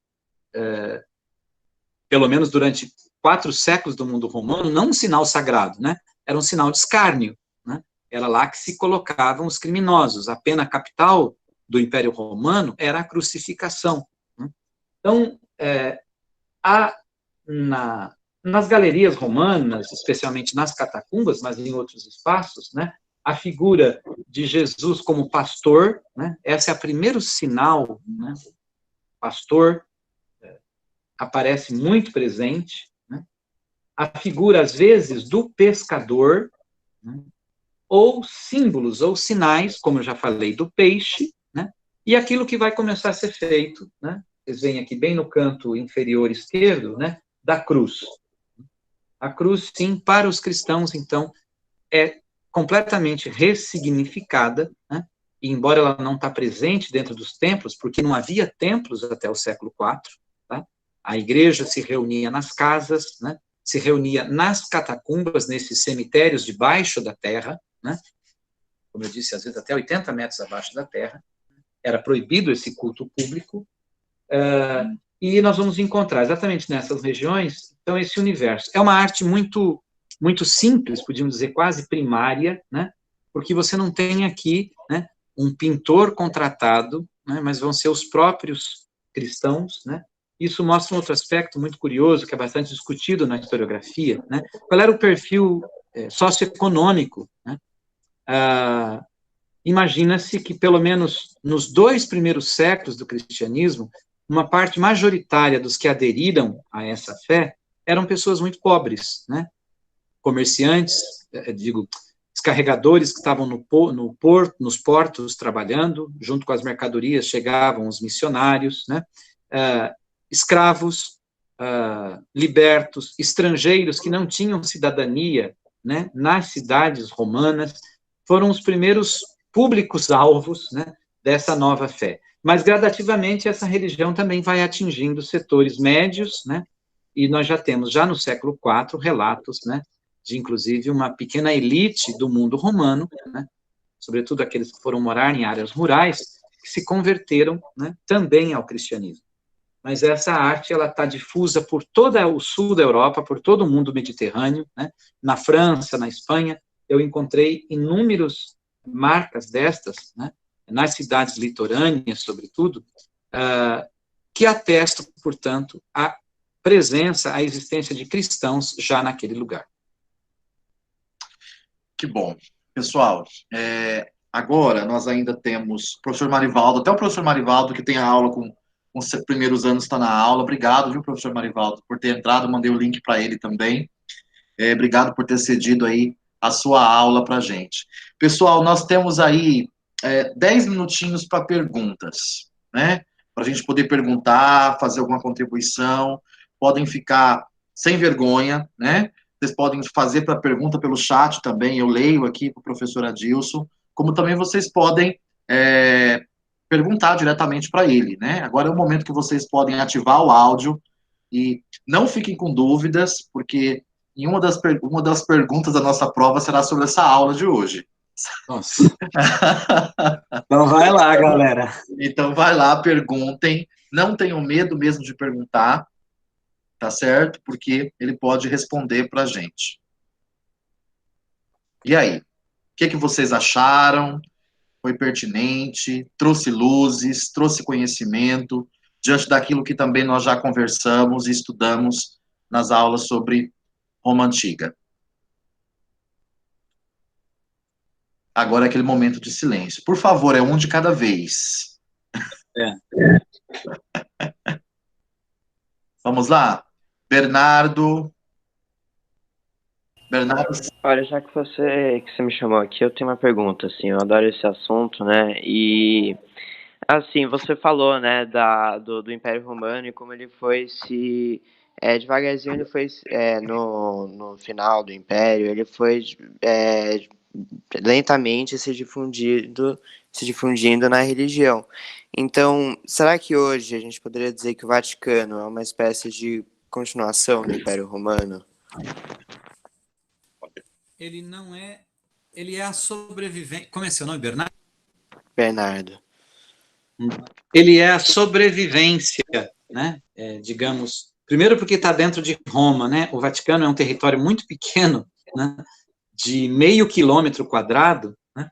pelo menos durante 4 séculos do mundo romano, não um sinal sagrado, né? Era um sinal de escárnio, né? Era lá que se colocavam os criminosos. A pena capital do Império Romano era a crucificação. Né? Então, há nas galerias romanas, especialmente nas catacumbas, mas em outros espaços, né, a figura de Jesus como pastor, né, esse é o primeiro sinal, né, pastor aparece muito presente, né, a figura, às vezes, do pescador, né, ou símbolos, ou sinais, como eu já falei, do peixe, né, e aquilo que vai começar a ser feito, né, vocês veem aqui bem no canto inferior esquerdo, né, da cruz. A cruz, sim, para os cristãos, então, é completamente ressignificada, né, e embora ela não está presente dentro dos templos, porque não havia templos até o século IV, tá? A igreja se reunia nas casas, né, se reunia nas catacumbas, nesses cemitérios debaixo da terra, né, como eu disse, às vezes até 80 metros abaixo da terra, era proibido esse culto público, e nós vamos encontrar exatamente nessas regiões, então, esse universo. É uma arte muito, muito simples, podíamos dizer, quase primária, né, porque você não tem aqui, né, um pintor contratado, né, mas vão ser os próprios cristãos, né. Isso mostra um outro aspecto muito curioso, que é bastante discutido na historiografia, né. Qual era o perfil socioeconômico, né? Imagina-se que, pelo menos nos 2 primeiros séculos do cristianismo, uma parte majoritária dos que aderiram a essa fé eram pessoas muito pobres, né? Comerciantes, descarregadores que estavam nos portos trabalhando, junto com as mercadorias chegavam os missionários, né? Escravos, libertos, estrangeiros que não tinham cidadania, né, nas cidades romanas, foram os primeiros públicos-alvos, né, dessa nova fé. Mas, gradativamente, essa religião também vai atingindo setores médios, né, e nós já temos, já no século IV, relatos, né, de, inclusive, uma pequena elite do mundo romano, né, sobretudo aqueles que foram morar em áreas rurais, que se converteram, né, também ao cristianismo. Mas essa arte, ela está difusa por todo o sul da Europa, por todo o mundo mediterrâneo, né? Na França, na Espanha, eu encontrei inúmeras marcas destas, né, nas cidades litorâneas, sobretudo, que atestam, portanto, a presença, a existência de cristãos já naquele lugar. Que bom. Pessoal, agora nós ainda temos o professor Marivaldo, até o professor Marivaldo, que tem a aula com os primeiros anos, está na aula. Obrigado, viu, professor Marivaldo, por ter entrado, mandei o link para ele também. Obrigado por ter cedido aí a sua aula para a gente. Pessoal, nós temos aí 10 minutinhos para perguntas, né? Para a gente poder perguntar, fazer alguma contribuição. Podem ficar sem vergonha, né? Vocês podem fazer para pergunta pelo chat também, eu leio aqui para o professor Adilson, como também vocês podem perguntar diretamente para ele, né? Agora é o momento que vocês podem ativar o áudio e não fiquem com dúvidas, porque uma das perguntas da nossa prova será sobre essa aula de hoje. Nossa. Então vai lá, galera. Então vai lá, perguntem, não tenham medo mesmo de perguntar, tá certo? Porque ele pode responder para a gente. E aí? O que vocês acharam? Foi pertinente? Trouxe luzes? Trouxe conhecimento? Diante daquilo que também nós já conversamos e estudamos nas aulas sobre Roma Antiga. Agora é aquele momento de silêncio. Por favor, um de cada vez. Vamos lá? Bernardo. Olha, já que você me chamou aqui, eu tenho uma pergunta, assim, eu adoro esse assunto, né, e, assim, você falou, né, do Império Romano e como ele foi devagarzinho ele foi, no final do Império, ele foi, lentamente se difundindo na religião. Então, será que hoje a gente poderia dizer que o Vaticano é uma espécie de continuação do Império Romano? Ele não é... Ele é a sobrevivência... Como é seu nome, Bernardo? Bernardo. Ele é a sobrevivência, né? Digamos... Primeiro porque está dentro de Roma, né? O Vaticano é um território muito pequeno, né? De meio quilômetro quadrado, né?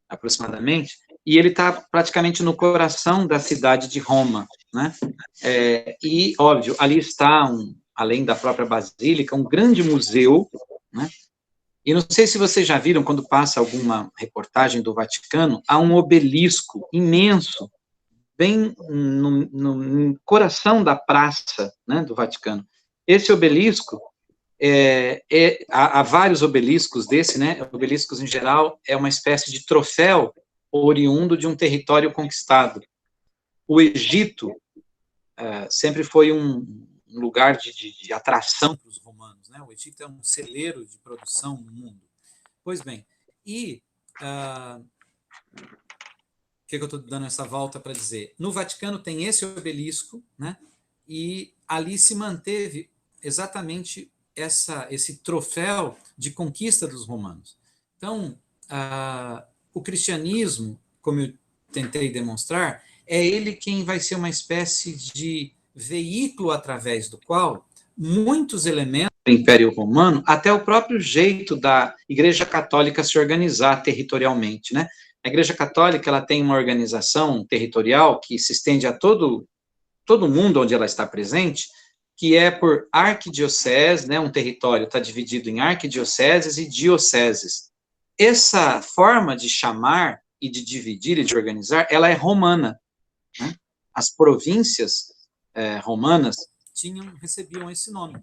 Aproximadamente, e ele está praticamente no coração da cidade de Roma, né? E, óbvio, ali está, além da própria basílica, um grande museu, né? E não sei se vocês já viram, quando passa alguma reportagem do Vaticano, há um obelisco imenso, bem no coração da praça, né, do Vaticano. Esse obelisco há vários obeliscos desse, né? Obeliscos, em geral, é uma espécie de troféu oriundo de um território conquistado. O Egito sempre foi um lugar de atração para os romanos, né? O Egito é um celeiro de produção no mundo. Pois bem, e o que eu estou dando essa volta para dizer? No Vaticano tem esse obelisco, né? E ali se manteve exatamente esse troféu de conquista dos romanos. Então, o cristianismo, como eu tentei demonstrar, é ele quem vai ser uma espécie de veículo através do qual muitos elementos do Império Romano, até o próprio jeito da Igreja Católica se organizar territorialmente, né? A Igreja Católica, ela tem uma organização territorial que se estende a todo mundo onde ela está presente, que é por arquidiocese, né? Um território está dividido em arquidioceses e dioceses. Essa forma de chamar e de dividir e de organizar, ela é romana, né? As províncias romanas recebiam esse nome.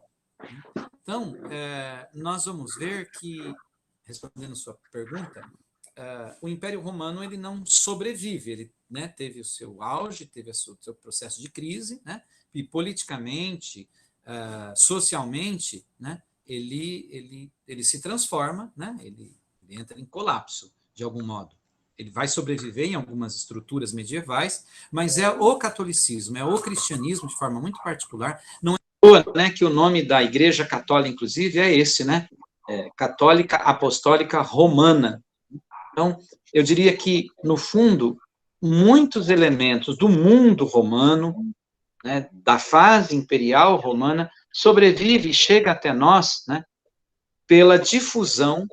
Então, nós vamos ver que, respondendo a sua pergunta, o Império Romano ele não sobrevive, ele, né, teve o seu auge, teve o seu processo de crise, né, e politicamente, socialmente, né, ele se transforma, né, ele entra em colapso, de algum modo. Ele vai sobreviver em algumas estruturas medievais, mas é o catolicismo, é o cristianismo, de forma muito particular. Não é boa, né, que o nome da Igreja Católica, inclusive, é esse, né, Católica Apostólica Romana. Então, eu diria que, no fundo, muitos elementos do mundo romano, né, da fase imperial romana, sobrevive e chega até nós, né, pela difusão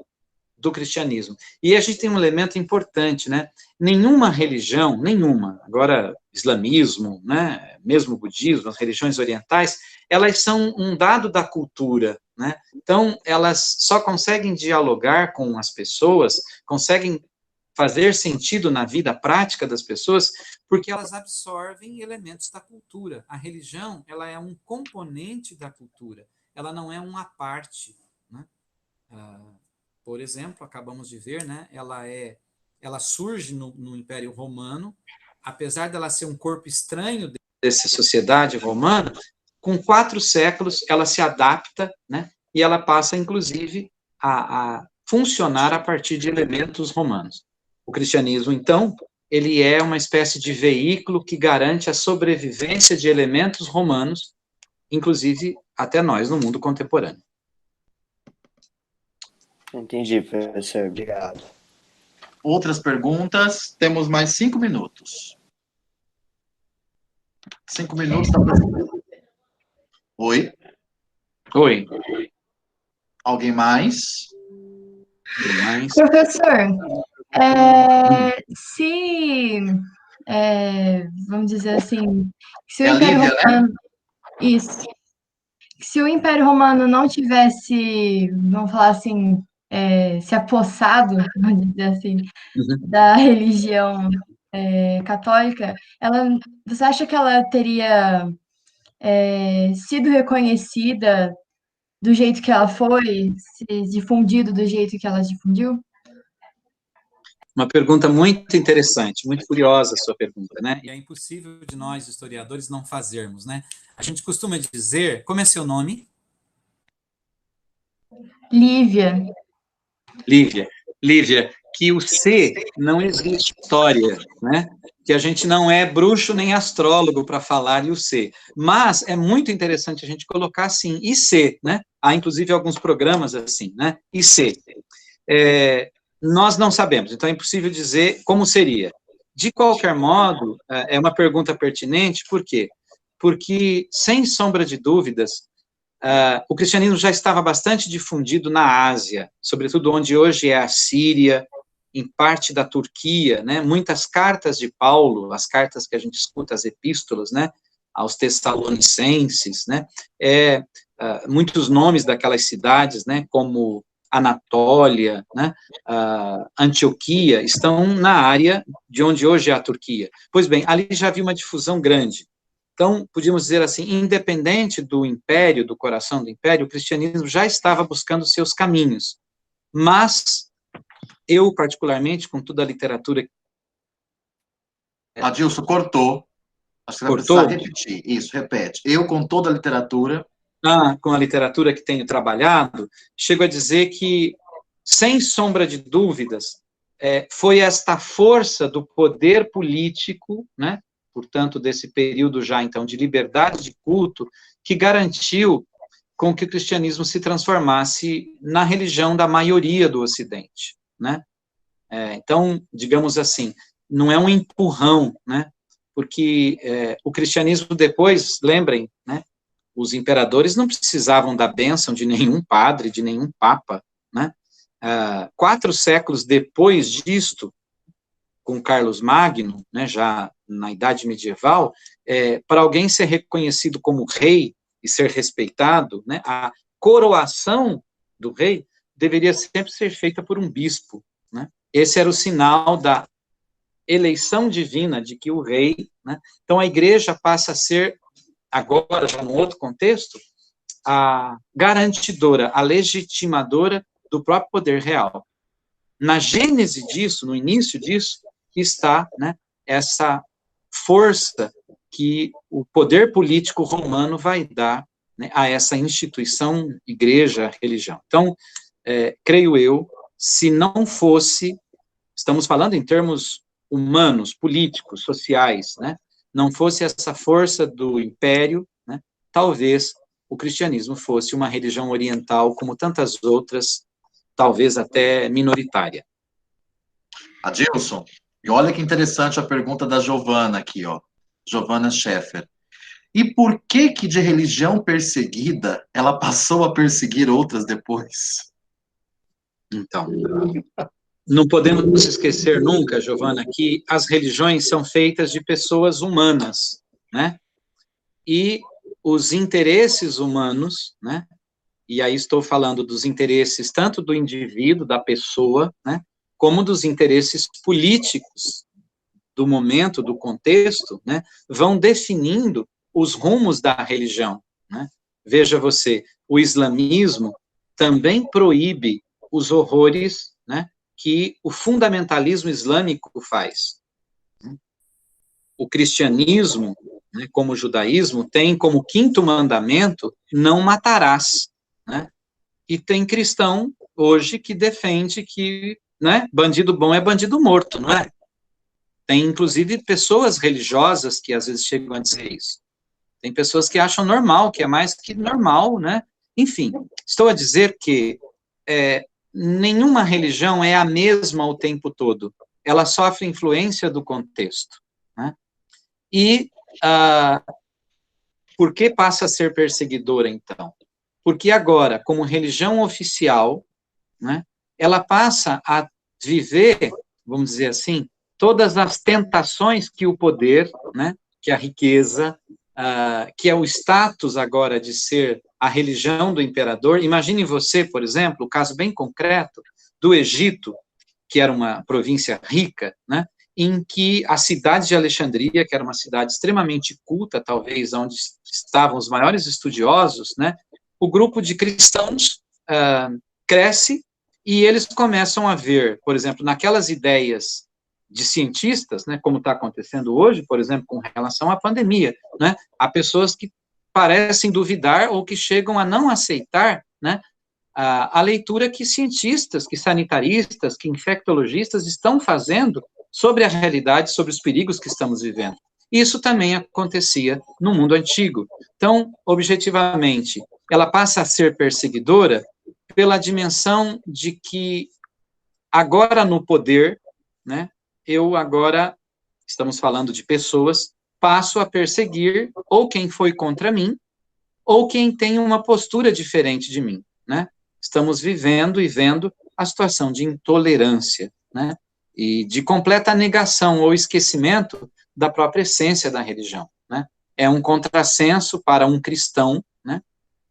do cristianismo. E a gente tem um elemento importante, né? Nenhuma religião, agora islamismo, né, mesmo budismo, as religiões orientais, elas são um dado da cultura, né? Então, elas só conseguem dialogar com as pessoas, conseguem fazer sentido na vida prática das pessoas, porque elas absorvem elementos da cultura. A religião, ela é um componente da cultura, ela não é uma parte, né? Por exemplo, acabamos de ver, né, ela surge no Império Romano, apesar dela ser um corpo estranho dessa sociedade romana, com 4 séculos ela se adapta, né, e ela passa, inclusive, a funcionar a partir de elementos romanos. O cristianismo, então, ele é uma espécie de veículo que garante a sobrevivência de elementos romanos, inclusive até nós, no mundo contemporâneo. Entendi, professor. Obrigado. Outras perguntas? Temos mais 5 minutos. 5 minutos da apresentação. Oi? Oi. Alguém mais? Professor, vamos dizer assim, se o Império Romano, né? Isso. Se o Império Romano não tivesse, vamos falar assim, se apossado, vamos dizer assim, da religião católica, você acha que ela teria sido reconhecida do jeito que ela foi, se difundido do jeito que ela difundiu? Uma pergunta muito interessante, muito curiosa a sua pergunta, né? E é impossível de nós, historiadores, não fazermos, né? A gente costuma dizer... Como é seu nome? Lívia. Lívia, que o C não existe história, né? Que a gente não é bruxo nem astrólogo para falar e o C. Mas é muito interessante a gente colocar assim, IC, né? Há, inclusive, alguns programas assim, né? IC. Nós não sabemos, então é impossível dizer como seria. De qualquer modo, é uma pergunta pertinente, por quê? Porque, sem sombra de dúvidas, o cristianismo já estava bastante difundido na Ásia, sobretudo onde hoje é a Síria, em parte da Turquia, né? Muitas cartas de Paulo, as cartas que a gente escuta, as epístolas, né? Aos Tessalonicenses, né? Muitos nomes daquelas cidades, né? Como Anatólia, né, Antioquia, estão na área de onde hoje é a Turquia. Pois bem, ali já havia uma difusão grande. Então, podíamos dizer assim, independente do império, do coração do império, o cristianismo já estava buscando seus caminhos. Mas, eu, particularmente, com toda a literatura... Adilson, cortou. Acho que você vai precisar repetir. Isso, repete. Eu, com toda a literatura... com a literatura que tenho trabalhado, chego a dizer que, sem sombra de dúvidas, foi esta força do poder político, né, portanto, desse período já, então, de liberdade de culto, que garantiu com que o cristianismo se transformasse na religião da maioria do Ocidente, né? Então, digamos assim, não é um empurrão, né? Porque o cristianismo depois, lembrem, né? Os imperadores não precisavam da bênção de nenhum padre, de nenhum papa, né? 4 séculos depois disto, com Carlos Magno, né, já na Idade Medieval, para alguém ser reconhecido como rei e ser respeitado, né, a coroação do rei deveria sempre ser feita por um bispo, né? Esse era o sinal da eleição divina de que o rei, né? Então a igreja passa a ser, agora, já num outro contexto, a garantidora, a legitimadora do próprio poder real. Na gênese disso, no início disso, está, né, essa força que o poder político romano vai dar, né, a essa instituição, igreja, religião. Então, creio eu, se não fosse, estamos falando em termos humanos, políticos, sociais, né, não fosse essa força do império, né, talvez o cristianismo fosse uma religião oriental, como tantas outras, talvez até minoritária. Adilson, e olha que interessante a pergunta da Giovana aqui, ó. Giovana Scheffer. E por que de religião perseguida ela passou a perseguir outras depois? Então, não podemos esquecer nunca, Giovana, que as religiões são feitas de pessoas humanas, né? E os interesses humanos, né? E aí estou falando dos interesses tanto do indivíduo, da pessoa, né? Como dos interesses políticos do momento, do contexto, né? Vão definindo os rumos da religião, né? Veja você, o islamismo também proíbe os horrores, né, que o fundamentalismo islâmico faz. O cristianismo, né, como o judaísmo, tem como 5º mandamento, não matarás, né? E tem cristão hoje que defende que, né, bandido bom é bandido morto, não é? Tem, inclusive, pessoas religiosas que às vezes chegam a dizer isso. Tem pessoas que acham normal, que é mais que normal, né? Enfim, estou a dizer que nenhuma religião é a mesma o tempo todo. Ela sofre influência do contexto, né? E por que passa a ser perseguidora, então? Porque agora, como religião oficial, né, ela passa a viver, vamos dizer assim, todas as tentações que o poder, né, que a riqueza, que é o status agora de ser a religião do imperador. Imagine você, por exemplo, o caso bem concreto do Egito, que era uma província rica, né, em que a cidade de Alexandria, que era uma cidade extremamente culta, talvez onde estavam os maiores estudiosos, né, o grupo de cristãos cresce e eles começam a ver, por exemplo, naquelas ideias de cientistas, né, como está acontecendo hoje, por exemplo, com relação à pandemia, né, há pessoas que parecem duvidar ou que chegam a não aceitar, né, a leitura que cientistas, que sanitaristas, que infectologistas estão fazendo sobre a realidade, sobre os perigos que estamos vivendo. Isso também acontecia no mundo antigo. Então, objetivamente, ela passa a ser perseguidora pela dimensão de que agora no poder, né, eu agora, estamos falando de pessoas, passo a perseguir ou quem foi contra mim, ou quem tem uma postura diferente de mim, né? Estamos vivendo e vendo a situação de intolerância, né? E de completa negação ou esquecimento da própria essência da religião, né? É um contrassenso para um cristão, né,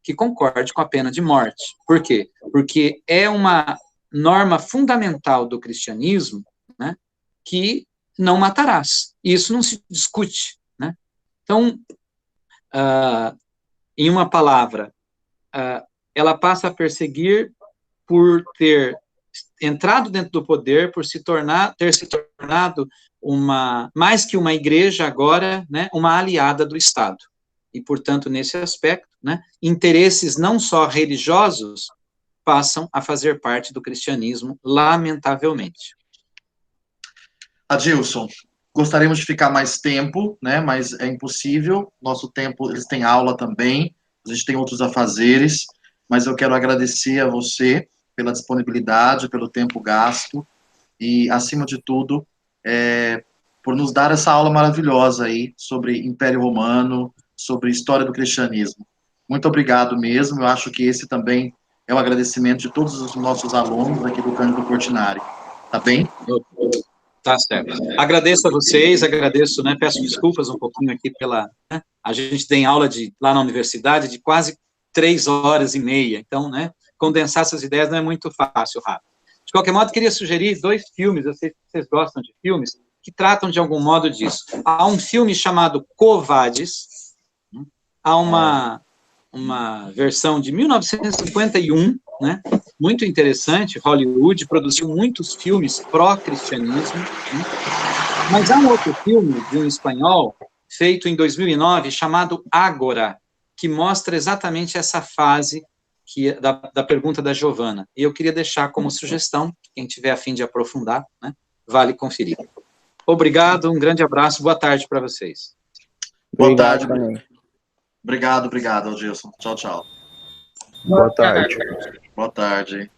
que concorde com a pena de morte. Por quê? Porque é uma norma fundamental do cristianismo, né, que não matarás. Isso não se discute, né? Então, em uma palavra, ela passa a perseguir por ter entrado dentro do poder, por ter se tornado mais que uma igreja agora, né, uma aliada do Estado. E, portanto, nesse aspecto, né, interesses não só religiosos passam a fazer parte do cristianismo, lamentavelmente. Adilson, gostaríamos de ficar mais tempo, né, mas é impossível. Nosso tempo, eles têm aula também, a gente tem outros afazeres, mas eu quero agradecer a você pela disponibilidade, pelo tempo gasto e, acima de tudo, por nos dar essa aula maravilhosa aí sobre Império Romano, sobre história do cristianismo. Muito obrigado mesmo, eu acho que esse também é o agradecimento de todos os nossos alunos aqui do Cândido Portinari. Tá bem? Tá certo. Agradeço a vocês, agradeço, né, peço desculpas um pouquinho aqui né, a gente tem aula lá na universidade de quase 3h30, então, né, condensar essas ideias não é muito fácil, rápido. De qualquer modo, queria sugerir 2 filmes, eu sei que vocês gostam de filmes, que tratam de algum modo disso. Há um filme chamado Quo Vadis, há uma versão de 1951, né, muito interessante. Hollywood produziu muitos filmes pró-cristianismo, né, mas há um outro filme de um espanhol, feito em 2009, chamado Ágora, que mostra exatamente essa fase da pergunta da Giovana. E eu queria deixar como sugestão, quem tiver a fim de aprofundar, né, vale conferir. Obrigado, um grande abraço, boa tarde para vocês. Boa tarde. Obrigado, Adilson. Tchau, tchau. Boa tarde. Boa tarde.